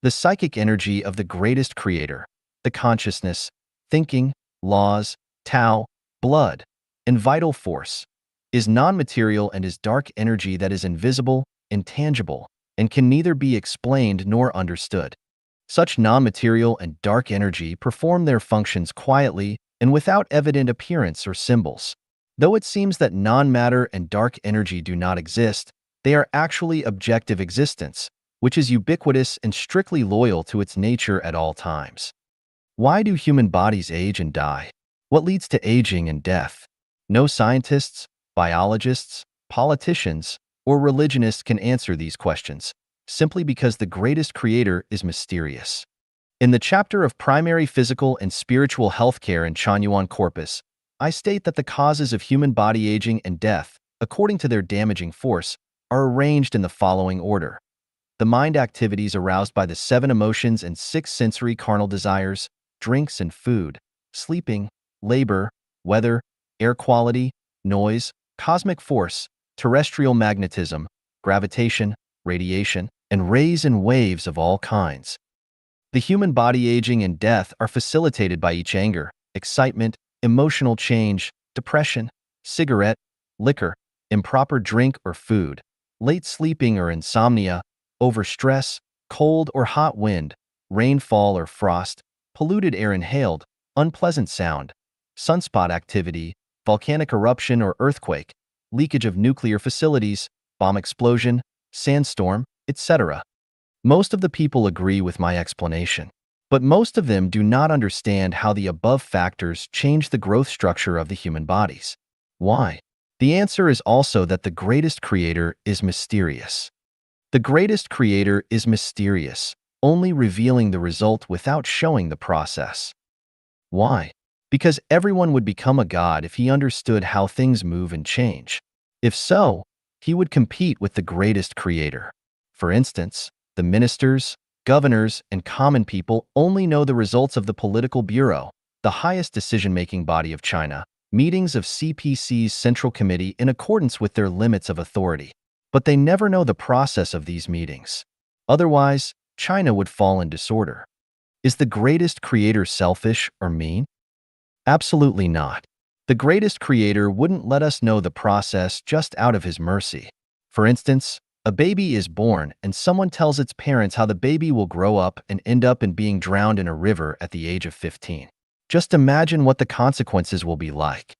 the psychic energy of the greatest creator, the consciousness, thinking, laws, Tao, blood, and vital force, is non-material and is dark energy that is invisible, intangible, and can neither be explained nor understood. Such non-material and dark energy perform their functions quietly and without evident appearance or symbols. Though it seems that non-matter and dark energy do not exist, they are actually objective existence, which is ubiquitous and strictly loyal to its nature at all times. Why do human bodies age and die? What leads to aging and death? No scientists, biologists, politicians, or religionists can answer these questions, simply because the greatest creator is mysterious. In the chapter of primary physical and spiritual healthcare in Chanyuan Corpus, I state that the causes of human body aging and death, according to their damaging force, are arranged in the following order. The mind activities aroused by the 7 emotions and 6 sensory carnal desires, drinks and food, sleeping, labor, weather, air quality, noise, cosmic force, terrestrial magnetism, gravitation, radiation, and rays and waves of all kinds. The human body aging and death are facilitated by each anger, excitement, emotional change, depression, cigarette, liquor, improper drink or food, late sleeping or insomnia, overstress, cold or hot wind, rainfall or frost, polluted air inhaled, unpleasant sound, sunspot activity, volcanic eruption or earthquake, leakage of nuclear facilities, bomb explosion, sandstorm, etc. Most of the people agree with my explanation, but most of them do not understand how the above factors change the growth structure of the human bodies. Why? The answer is also that the greatest creator is mysterious. The greatest creator is mysterious, only revealing the result without showing the process. Why? Because everyone would become a god if he understood how things move and change. If so, he would compete with the greatest creator. For instance, the ministers, governors, and common people only know the results of the political bureau, the highest decision-making body of China, meetings of CPC's Central Committee in accordance with their limits of authority. But they never know the process of these meetings. Otherwise, China would fall in disorder. Is the greatest creator selfish or mean? Absolutely not. The greatest creator wouldn't let us know the process just out of his mercy. For instance, a baby is born and someone tells its parents how the baby will grow up and end up in being drowned in a river at the age of 15. Just imagine what the consequences will be like.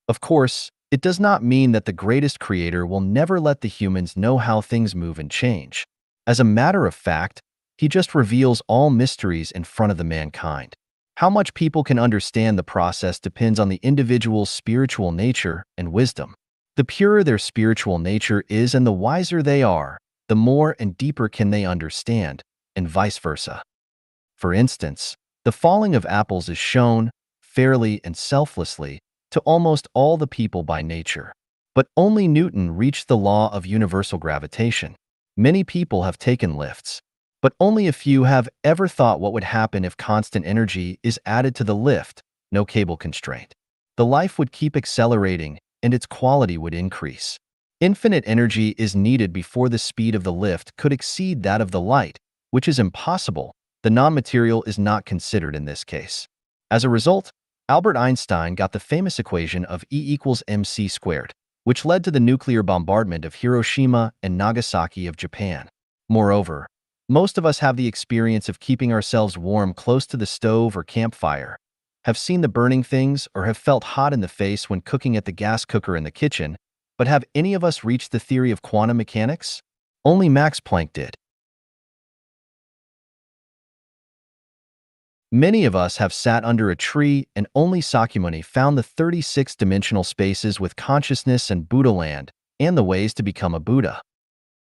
Of course, it does not mean that the greatest creator will never let the humans know how things move and change. As a matter of fact, he just reveals all mysteries in front of the mankind. How much people can understand the process depends on the individual's spiritual nature and wisdom. The purer their spiritual nature is and the wiser they are, the more and deeper can they understand, and vice versa. For instance, the falling of apples is shown, fairly and selflessly, to almost all the people by nature. But only Newton reached the law of universal gravitation. Many people have taken lifts, but only a few have ever thought what would happen if constant energy is added to the lift, no cable constraint. The life would keep accelerating and its quality would increase. Infinite energy is needed before the speed of the lift could exceed that of the light, which is impossible. The non-material is not considered in this case. As a result, Albert Einstein got the famous equation of E equals mc squared, which led to the nuclear bombardment of Hiroshima and Nagasaki of Japan. Moreover, most of us have the experience of keeping ourselves warm close to the stove or campfire, have seen the burning things, or have felt hot in the face when cooking at the gas cooker in the kitchen, but have any of us reached the theory of quantum mechanics? Only Max Planck did. Many of us have sat under a tree and only Sakyamuni found the 36-dimensional spaces with consciousness and Buddha land and the ways to become a Buddha.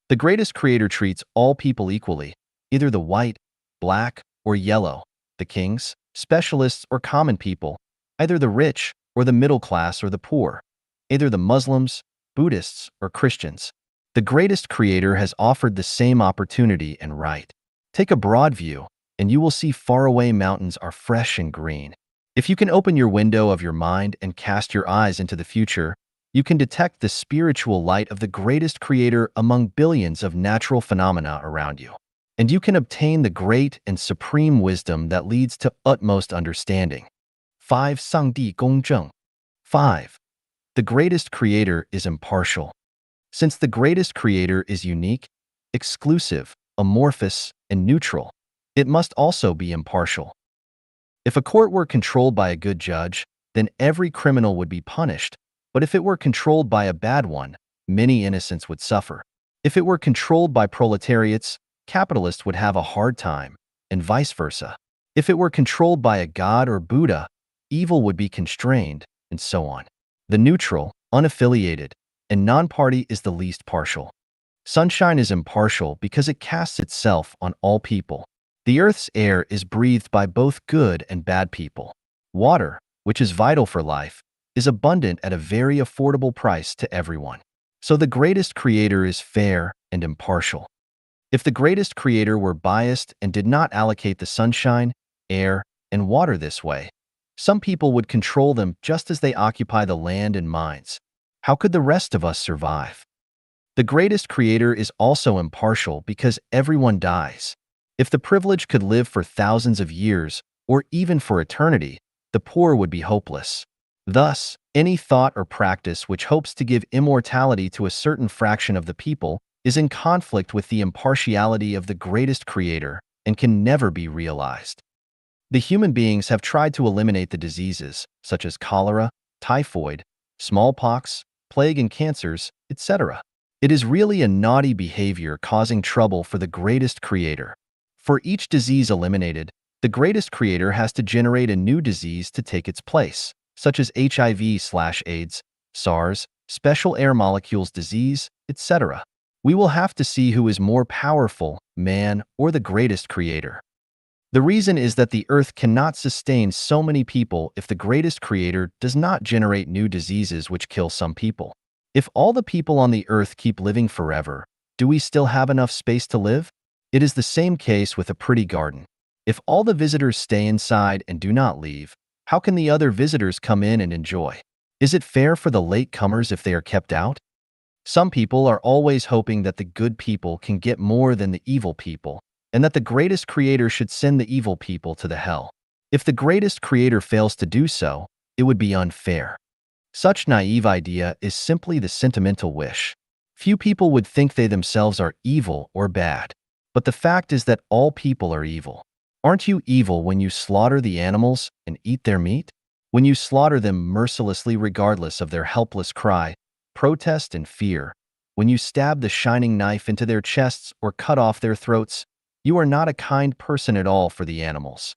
The greatest creator treats all people equally, either the white, black, or yellow, the kings, specialists, or common people, either the rich or the middle class or the poor, either the Muslims, Buddhists, or Christians. The greatest creator has offered the same opportunity and right. Take a broad view, and you will see faraway mountains are fresh and green. If you can open your window of your mind and cast your eyes into the future, you can detect the spiritual light of the greatest creator among billions of natural phenomena around you. And you can obtain the great and supreme wisdom that leads to utmost understanding. 5. 上帝公正. 5. The greatest creator is impartial. Since the greatest creator is unique, exclusive, amorphous, and neutral, it must also be impartial. If a court were controlled by a good judge, then every criminal would be punished, but if it were controlled by a bad one, many innocents would suffer. If it were controlled by proletariats, capitalists would have a hard time, and vice versa. If it were controlled by a god or Buddha, evil would be constrained, and so on. The neutral, unaffiliated, and non-party is the least partial. Sunshine is impartial because it casts itself on all people. The earth's air is breathed by both good and bad people. Water, which is vital for life, is abundant at a very affordable price to everyone. So the greatest creator is fair and impartial. If the greatest creator were biased and did not allocate the sunshine, air, and water this way, some people would control them just as they occupy the land and mines. How could the rest of us survive? The greatest creator is also impartial because everyone dies. If the privileged could live for thousands of years, or even for eternity, the poor would be hopeless. Thus, any thought or practice which hopes to give immortality to a certain fraction of the people is in conflict with the impartiality of the greatest creator and can never be realized. The human beings have tried to eliminate the diseases, such as cholera, typhoid, smallpox, plague and cancers, etc. It is really a naughty behavior causing trouble for the greatest creator. For each disease eliminated, the greatest creator has to generate a new disease to take its place, such as HIV/AIDS, SARS, special air molecules disease, etc. We will have to see who is more powerful, man or the greatest creator. The reason is that the earth cannot sustain so many people if the greatest creator does not generate new diseases which kill some people. If all the people on the earth keep living forever, do we still have enough space to live? It is the same case with a pretty garden. If all the visitors stay inside and do not leave, how can the other visitors come in and enjoy? Is it fair for the latecomers if they are kept out? Some people are always hoping that the good people can get more than the evil people, and that the greatest creator should send the evil people to the hell. If the greatest creator fails to do so, it would be unfair. Such naive idea is simply the sentimental wish. Few people would think they themselves are evil or bad. But the fact is that all people are evil. Aren't you evil when you slaughter the animals and eat their meat? When you slaughter them mercilessly regardless of their helpless cry, protest, and fear? When you stab the shining knife into their chests or cut off their throats? You are not a kind person at all for the animals.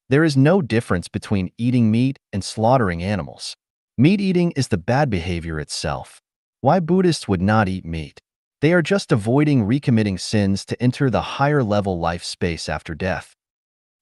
There is no difference between eating meat and slaughtering animals. Meat eating is the bad behavior itself. Why Buddhists would not eat meat? They are just avoiding recommitting sins to enter the higher level life space after death.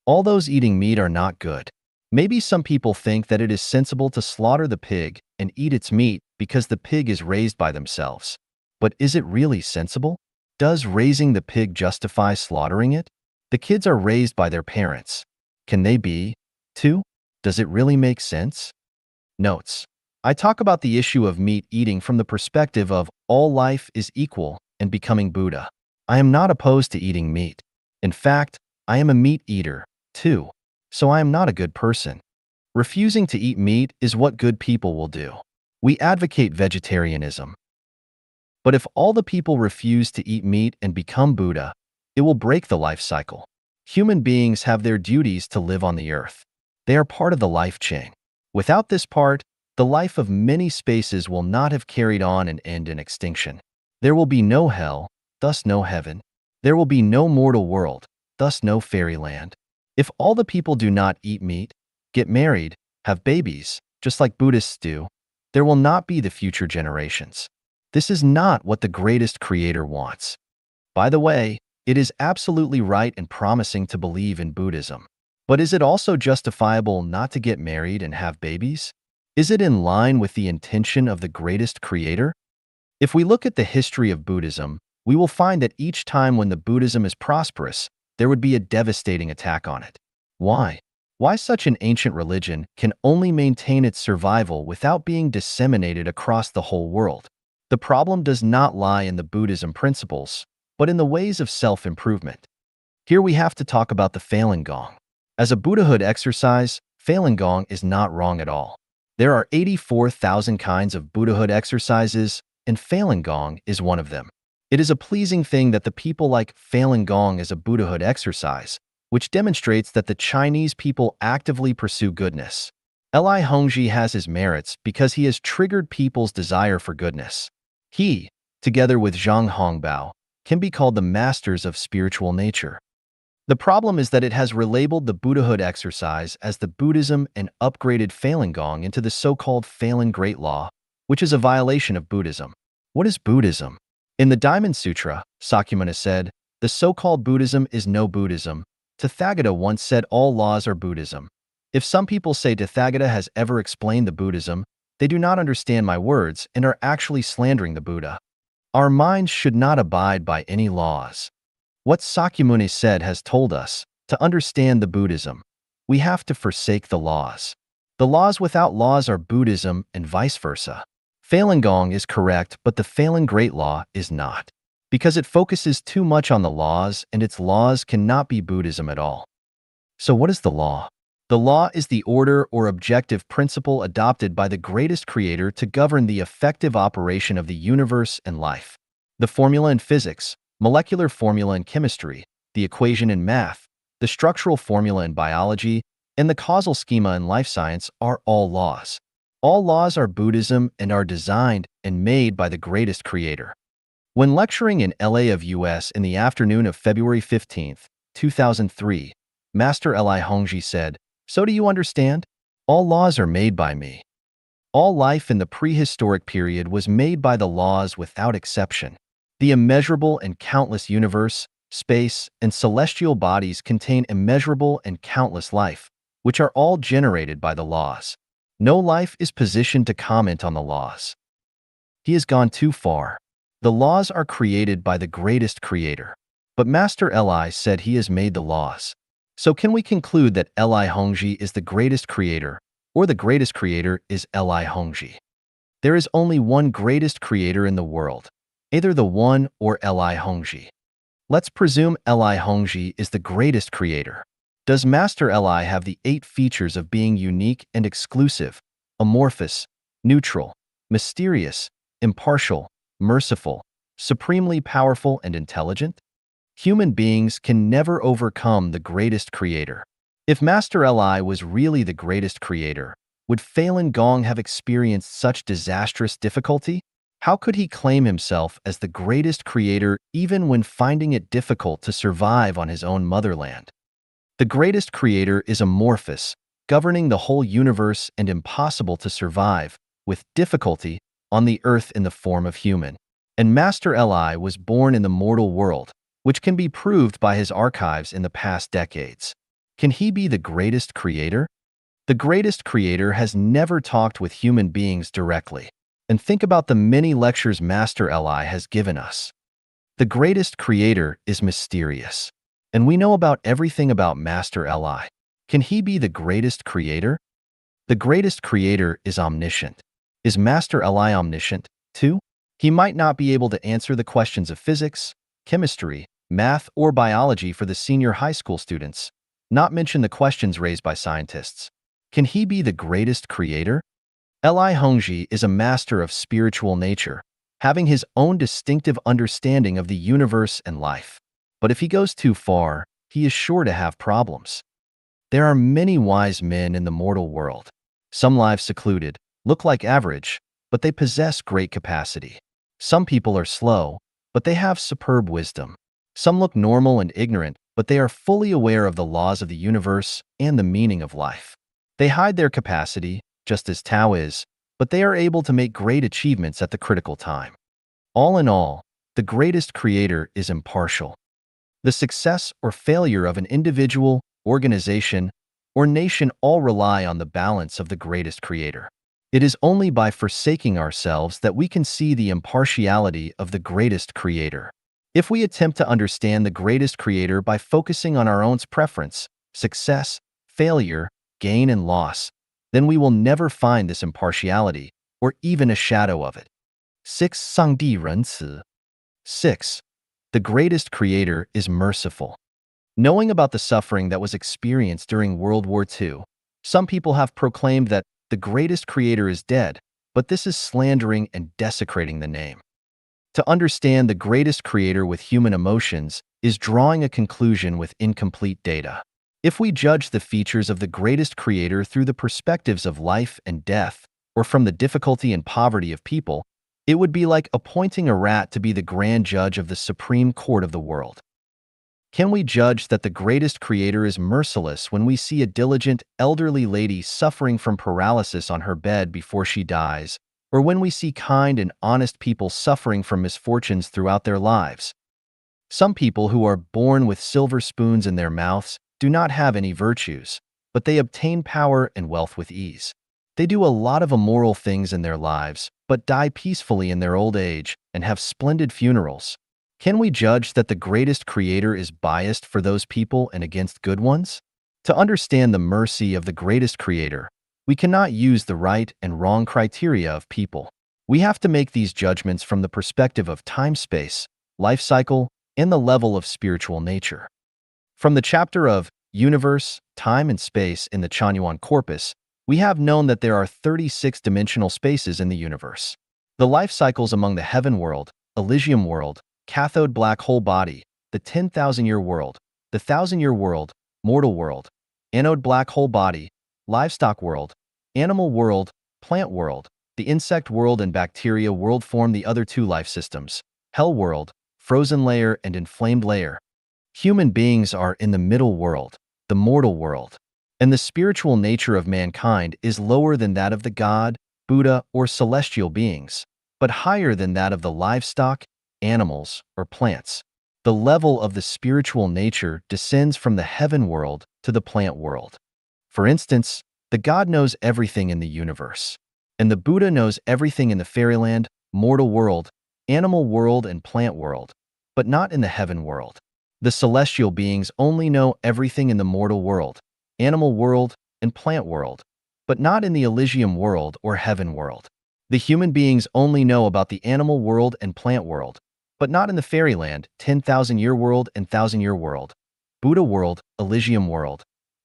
All those eating meat are not good. Maybe some people think that it is sensible to slaughter the pig and eat its meat because the pig is raised by themselves. But is it really sensible? Does raising the pig justify slaughtering it? The kids are raised by their parents. Can they be, too? Does it really make sense? Notes. I talk about the issue of meat eating from the perspective of all life is equal and becoming Buddha. I am not opposed to eating meat. In fact, I am a meat eater, too. So I am not a good person. Refusing to eat meat is what good people will do. We advocate vegetarianism. But if all the people refuse to eat meat and become Buddha, it will break the life cycle. Human beings have their duties to live on the earth. They are part of the life chain. Without this part, the life of many spaces will not have carried on and end in extinction. There will be no hell, thus no heaven. There will be no mortal world, thus no fairyland. If all the people do not eat meat, get married, have babies, just like Buddhists do, there will not be the future generations. This is not what the greatest creator wants. By the way, it is absolutely right and promising to believe in Buddhism. But is it also justifiable not to get married and have babies? Is it in line with the intention of the greatest creator? If we look at the history of Buddhism, we will find that each time when the Buddhism is prosperous, there would be a devastating attack on it. Why? Why such an ancient religion can only maintain its survival without being disseminated across the whole world? The problem does not lie in the Buddhism principles, but in the ways of self-improvement. Here we have to talk about the Falun Gong. As a Buddhahood exercise, Falun Gong is not wrong at all. There are 84,000 kinds of Buddhahood exercises, and Falun Gong is one of them. It is a pleasing thing that the people like Falun Gong as a Buddhahood exercise, which demonstrates that the Chinese people actively pursue goodness. Li Hongzhi has his merits because he has triggered people's desire for goodness. He, together with Zhang Hongbao, can be called the masters of spiritual nature. The problem is that it has relabeled the Buddhahood exercise as the Buddhism and upgraded Falun Gong into the so-called Falun Great Law, which is a violation of Buddhism. What is Buddhism? In the Diamond Sutra, Sakyamuni said, the so-called Buddhism is no Buddhism. Tathagata once said all laws are Buddhism. If some people say Tathagata has ever explained the Buddhism, they do not understand my words and are actually slandering the Buddha. Our minds should not abide by any laws. What Sakyamuni said has told us, to understand the Buddhism, we have to forsake the laws. The laws without laws are Buddhism and vice versa. Falun Gong is correct, but the Falun Great Law is not. Because it focuses too much on the laws, and its laws cannot be Buddhism at all. So what is the law? The law is the order or objective principle adopted by the greatest creator to govern the effective operation of the universe and life. The formula in physics, molecular formula in chemistry, the equation in math, the structural formula in biology, and the causal schema in life science are all laws. All laws are Buddhism and are designed and made by the greatest creator. When lecturing in LA of US in the afternoon of February 15, 2003, Master Li Hongzhi said, "So do you understand? All laws are made by me." All life in the prehistoric period was made by the laws without exception. The immeasurable and countless universe, space, and celestial bodies contain immeasurable and countless life, which are all generated by the laws. No life is positioned to comment on the laws. He has gone too far. The laws are created by the greatest creator. But Master Li said he has made the laws. So can we conclude that Li Hongzhi is the greatest creator, or the greatest creator is Li Hongzhi? There is only one greatest creator in the world, either the One or Li Hongzhi. Let's presume Li Hongji is the greatest creator. Does Master Li have the 8 features of being unique and exclusive, amorphous, neutral, mysterious, impartial, merciful, supremely powerful, and intelligent? Human beings can never overcome the greatest creator. If Master Li was really the greatest creator, would Falun Gong have experienced such disastrous difficulty? How could he claim himself as the greatest creator even when finding it difficult to survive on his own motherland? The greatest creator is amorphous, governing the whole universe and impossible to survive, with difficulty, on the earth in the form of human. And Master Li was born in the mortal world, which can be proved by his archives in the past decades. Can he be the greatest creator? The greatest creator has never talked with human beings directly. And think about the many lectures Master Li has given us. The greatest creator is mysterious. And we know about everything about Master Li. Can he be the greatest creator? The greatest creator is omniscient. Is Master Li omniscient, too? He might not be able to answer the questions of physics, chemistry, math, or biology for the senior high school students, not mention the questions raised by scientists. Can he be the greatest creator? Li Hongji is a master of spiritual nature, having his own distinctive understanding of the universe and life. But if he goes too far, he is sure to have problems. There are many wise men in the mortal world. Some live secluded, look like average, but they possess great capacity. Some people are slow, but they have superb wisdom. Some look normal and ignorant, but they are fully aware of the laws of the universe and the meaning of life. They hide their capacity, just as Tao is, but they are able to make great achievements at the critical time. All in all, the greatest creator is impartial. The success or failure of an individual, organization, or nation all rely on the balance of the greatest creator. It is only by forsaking ourselves that we can see the impartiality of the greatest creator. If we attempt to understand the greatest creator by focusing on our own preference, success, failure, gain and loss, then we will never find this impartiality, or even a shadow of it. 6. 上帝仁慈. 6. The greatest creator is merciful. Knowing about the suffering that was experienced during World War II, some people have proclaimed that the greatest creator is dead, but this is slandering and desecrating the name. To understand the greatest creator with human emotions is drawing a conclusion with incomplete data. If we judge the features of the greatest creator through the perspectives of life and death, or from the difficulty and poverty of people, it would be like appointing a rat to be the grand judge of the Supreme Court of the world. Can we judge that the greatest creator is merciless when we see a diligent, elderly lady suffering from paralysis on her bed before she dies, or when we see kind and honest people suffering from misfortunes throughout their lives? Some people who are born with silver spoons in their mouths do not have any virtues, but they obtain power and wealth with ease. They do a lot of immoral things in their lives, but die peacefully in their old age and have splendid funerals. Can we judge that the greatest creator is biased for those people and against good ones? To understand the mercy of the greatest creator, we cannot use the right and wrong criteria of people. We have to make these judgments from the perspective of time-space, life cycle, and the level of spiritual nature. From the chapter of Universe, Time and Space in the Chanyuan Corpus, we have known that there are 36 dimensional spaces in the universe. The life cycles among the heaven world, Elysium world, cathode black hole body, the 10,000-year world, the 1,000-year world, mortal world, anode black hole body, livestock world, animal world, plant world, the insect world and bacteria world form the other 2 life systems, hell world, frozen layer and inflamed layer. Human beings are in the middle world, the mortal world, and the spiritual nature of mankind is lower than that of the God, Buddha, or celestial beings, but higher than that of the livestock, animals, or plants. The level of the spiritual nature descends from the heaven world to the plant world. For instance, the God knows everything in the universe, and the Buddha knows everything in the fairyland, mortal world, animal world, and plant world, but not in the heaven world. The celestial beings only know everything in the mortal world, animal world, and plant world, but not in the Elysium world or heaven world. The human beings only know about the animal world and plant world, but not in the fairyland, 10,000-year world and thousand-year world, Buddha world, Elysium world,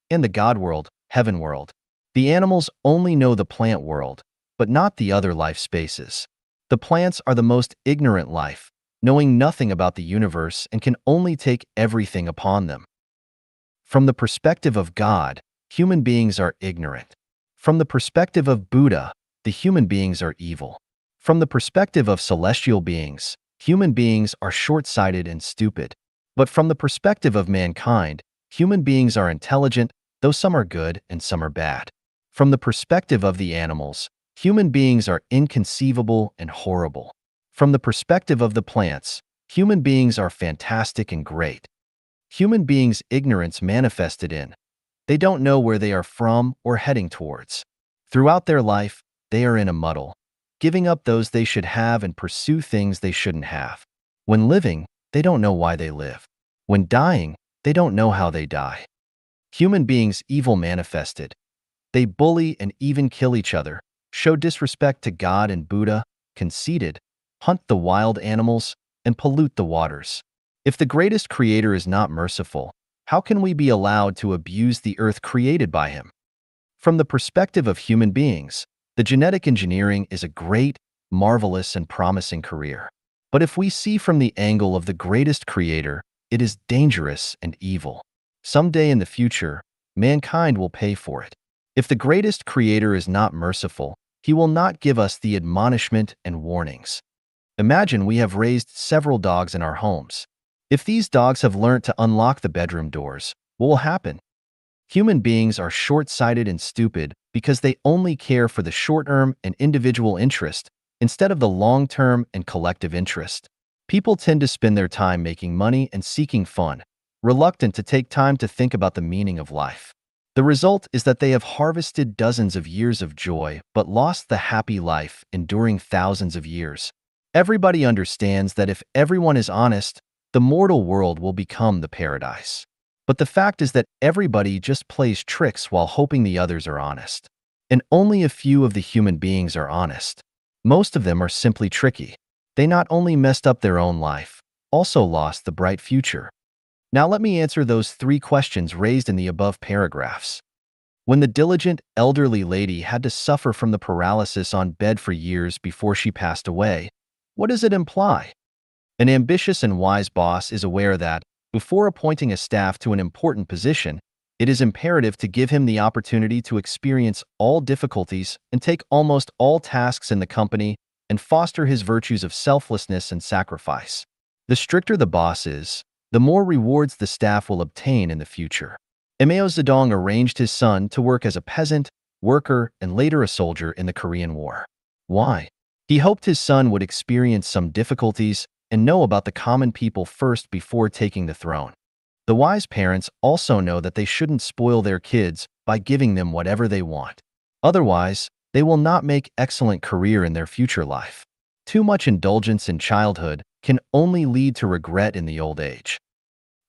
and the God world, heaven world. The animals only know the plant world, but not the other life spaces. The plants are the most ignorant life, knowing nothing about the universe and can only take everything upon them. From the perspective of God, human beings are ignorant. From the perspective of Buddha, the human beings are evil. From the perspective of celestial beings, human beings are short-sighted and stupid. But from the perspective of mankind, human beings are intelligent, though some are good and some are bad. From the perspective of the animals, human beings are inconceivable and horrible. From the perspective of the plants, human beings are fantastic and great. Human beings' ignorance manifested in they don't know where they are from or heading towards. Throughout their life, they are in a muddle, giving up those they should have and pursue things they shouldn't have. When living, they don't know why they live. When dying, they don't know how they die. Human beings' evil manifested. They bully and even kill each other, show disrespect to God and Buddha, conceited, hunt the wild animals, and pollute the waters. If the greatest creator is not merciful, how can we be allowed to abuse the earth created by him? From the perspective of human beings, the genetic engineering is a great, marvelous, and promising career. But if we see from the angle of the greatest creator, it is dangerous and evil. Someday in the future, mankind will pay for it. If the greatest creator is not merciful, he will not give us the admonishment and warnings. Imagine we have raised several dogs in our homes. If these dogs have learnt to unlock the bedroom doors, what will happen? Human beings are short-sighted and stupid because they only care for the short-term and individual interest instead of the long-term and collective interest. People tend to spend their time making money and seeking fun, reluctant to take time to think about the meaning of life. The result is that they have harvested dozens of years of joy but lost the happy life enduring thousands of years. Everybody understands that if everyone is honest, the mortal world will become the paradise. But the fact is that everybody just plays tricks while hoping the others are honest. And only a few of the human beings are honest. Most of them are simply tricky. They not only messed up their own life, also lost the bright future. Now let me answer those 3 questions raised in the above paragraphs. When the diligent, elderly lady had to suffer from the paralysis on bed for years before she passed away, what does it imply? An ambitious and wise boss is aware that, before appointing a staff to an important position, it is imperative to give him the opportunity to experience all difficulties and take almost all tasks in the company and foster his virtues of selflessness and sacrifice. The stricter the boss is, the more rewards the staff will obtain in the future. Mao Zedong arranged his son to work as a peasant, worker, and later a soldier in the Korean War. Why? He hoped his son would experience some difficulties and know about the common people first before taking the throne. The wise parents also know that they shouldn't spoil their kids by giving them whatever they want. Otherwise, they will not make excellent career in their future life. Too much indulgence in childhood can only lead to regret in the old age.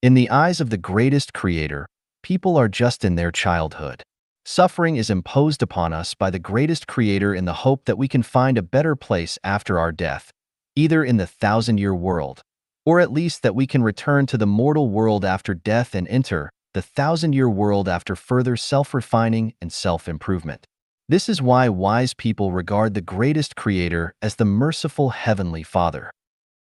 In the eyes of the greatest creator, people are just in their childhood. Suffering is imposed upon us by the greatest creator in the hope that we can find a better place after our death, either in the thousand-year world, or at least that we can return to the mortal world after death and enter the thousand-year world after further self-refining and self-improvement. This is why wise people regard the greatest creator as the merciful Heavenly Father.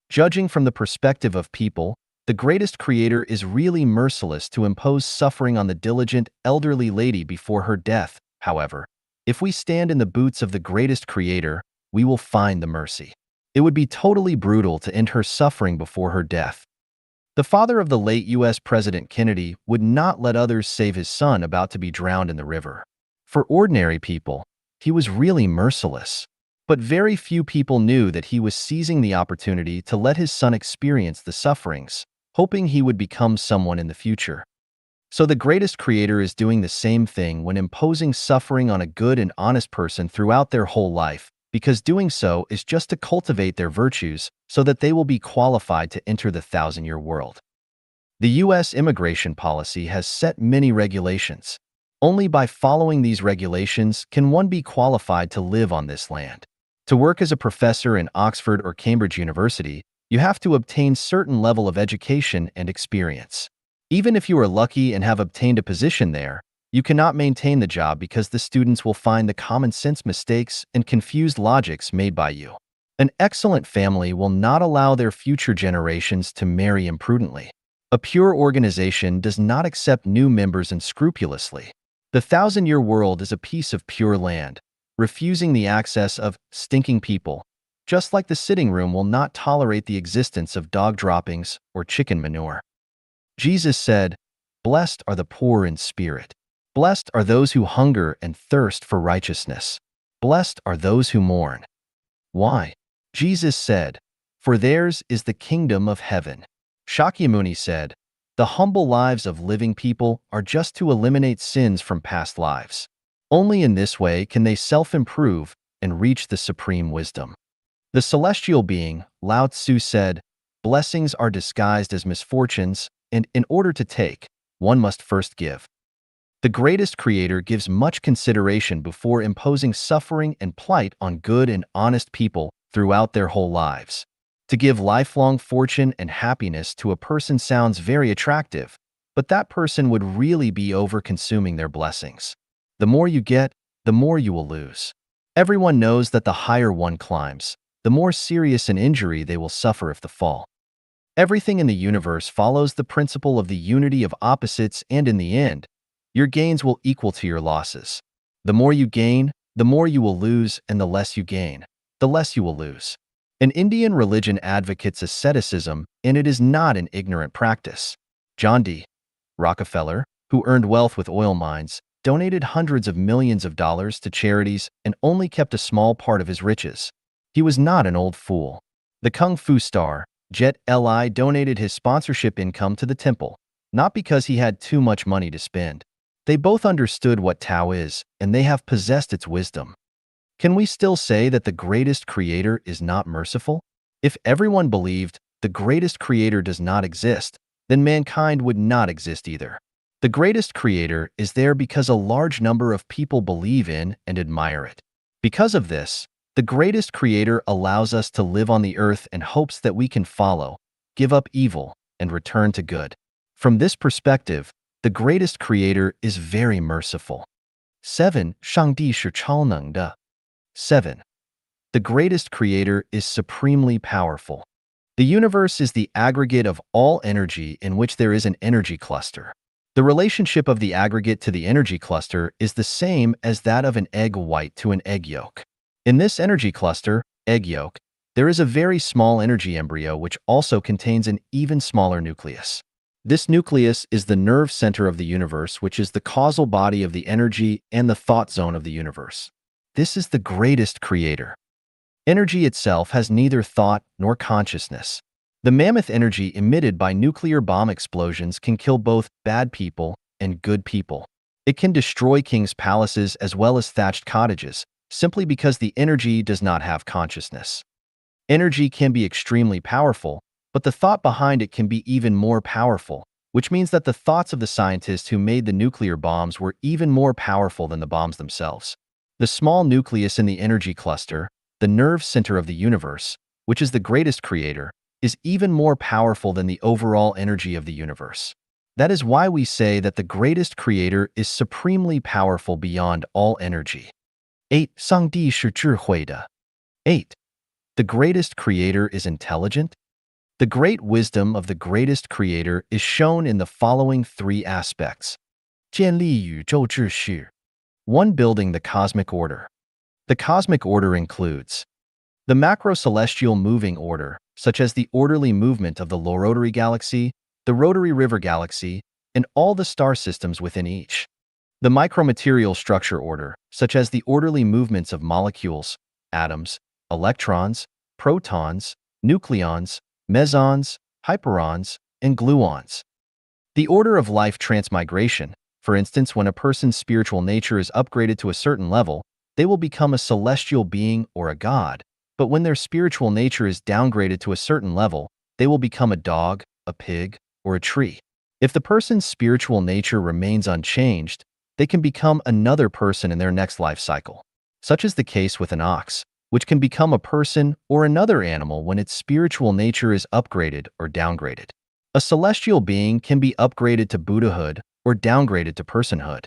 Judging from the perspective of people, the greatest creator is really merciless to impose suffering on the diligent, elderly lady before her death. However, if we stand in the boots of the greatest creator, we will find the mercy. It would be totally brutal to end her suffering before her death. The father of the late U.S. President Kennedy would not let others save his son about to be drowned in the river. For ordinary people, he was really merciless. But very few people knew that he was seizing the opportunity to let his son experience the sufferings, hoping he would become someone in the future. So the greatest creator is doing the same thing when imposing suffering on a good and honest person throughout their whole life, because doing so is just to cultivate their virtues so that they will be qualified to enter the thousand-year world. The U.S. immigration policy has set many regulations. Only by following these regulations can one be qualified to live on this land. To work as a professor in Oxford or Cambridge University, You have to obtain certain level of education and experience. Even if you are lucky and have obtained a position there, you cannot maintain the job because the students will find the common sense mistakes and confused logics made by you. An excellent family will not allow their future generations to marry imprudently. A pure organization does not accept new members unscrupulously. The thousand-year world is a piece of pure land, refusing the access of stinking people, just like the sitting room will not tolerate the existence of dog droppings or chicken manure. Jesus said, "Blessed are the poor in spirit. Blessed are those who hunger and thirst for righteousness. Blessed are those who mourn." Why? Jesus said, "For theirs is the kingdom of heaven." Shakyamuni said, "The humble lives of living people are just to eliminate sins from past lives. Only in this way can they self-improve and reach the supreme wisdom." The celestial being, Lao Tzu said, "Blessings are disguised as misfortunes, and in order to take, one must first give." The greatest creator gives much consideration before imposing suffering and plight on good and honest people throughout their whole lives. To give lifelong fortune and happiness to a person sounds very attractive, but that person would really be over-consuming their blessings. The more you get, the more you will lose. Everyone knows that the higher one climbs, the more serious an injury they will suffer if they fall. Everything in the universe follows the principle of the unity of opposites, and in the end, your gains will equal to your losses. The more you gain, the more you will lose, and the less you gain, the less you will lose. An Indian religion advocates asceticism, and it is not an ignorant practice. John D. Rockefeller, who earned wealth with oil mines, donated hundreds of millions of dollars to charities and only kept a small part of his riches. He was not an old fool. The Kung Fu star, Jet Li, donated his sponsorship income to the temple, not because he had too much money to spend. They both understood what Tao is, and they have possessed its wisdom. Can we still say that the greatest creator is not merciful? If everyone believed the greatest creator does not exist, then mankind would not exist either. The greatest creator is there because a large number of people believe in and admire it. Because of this, the greatest creator allows us to live on the earth in hopes that we can follow, give up evil, and return to good. From this perspective, the greatest creator is very merciful. 7. 上帝是超能的. 7. The greatest creator is supremely powerful. The universe is the aggregate of all energy in which there is an energy cluster. The relationship of the aggregate to the energy cluster is the same as that of an egg white to an egg yolk. In this energy cluster, egg yolk, there is a very small energy embryo which also contains an even smaller nucleus. This nucleus is the nerve center of the universe, which is the causal body of the energy and the thought zone of the universe. This is the greatest creator. Energy itself has neither thought nor consciousness. The mammoth energy emitted by nuclear bomb explosions can kill both bad people and good people. It can destroy kings' palaces as well as thatched cottages, simply because the energy does not have consciousness. Energy can be extremely powerful, but the thought behind it can be even more powerful, which means that the thoughts of the scientists who made the nuclear bombs were even more powerful than the bombs themselves. The small nucleus in the energy cluster, the nerve center of the universe, which is the greatest creator, is even more powerful than the overall energy of the universe. That is why we say that the greatest creator is supremely powerful beyond all energy. 8. 上帝是智慧的. 8. The greatest creator is intelligent. The great wisdom of the greatest creator is shown in the following 3 aspects. 建立宇宙秩序. 1. Building the cosmic order. The cosmic order includes the macro-celestial moving order, such as the orderly movement of the low-rotary galaxy, the rotary river galaxy, and all the star systems within each. The micromaterial structure order, such as the orderly movements of molecules, atoms, electrons, protons, nucleons, mesons, hyperons, and gluons. The order of life transmigration, for instance, when a person's spiritual nature is upgraded to a certain level, they will become a celestial being or a god, but when their spiritual nature is downgraded to a certain level, they will become a dog, a pig, or a tree. If the person's spiritual nature remains unchanged, they can become another person in their next life cycle. Such is the case with an ox, which can become a person or another animal when its spiritual nature is upgraded or downgraded. A celestial being can be upgraded to Buddhahood or downgraded to personhood.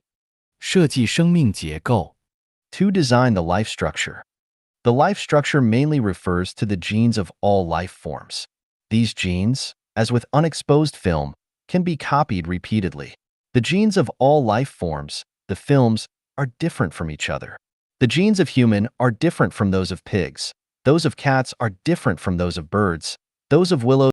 设计生命结构 To design the life structure. The life structure mainly refers to the genes of all life forms. These genes, as with unexposed film, can be copied repeatedly. The genes of all life forms, the films, are different from each other. The genes of human are different from those of pigs. Those of cats are different from those of birds. Those of willows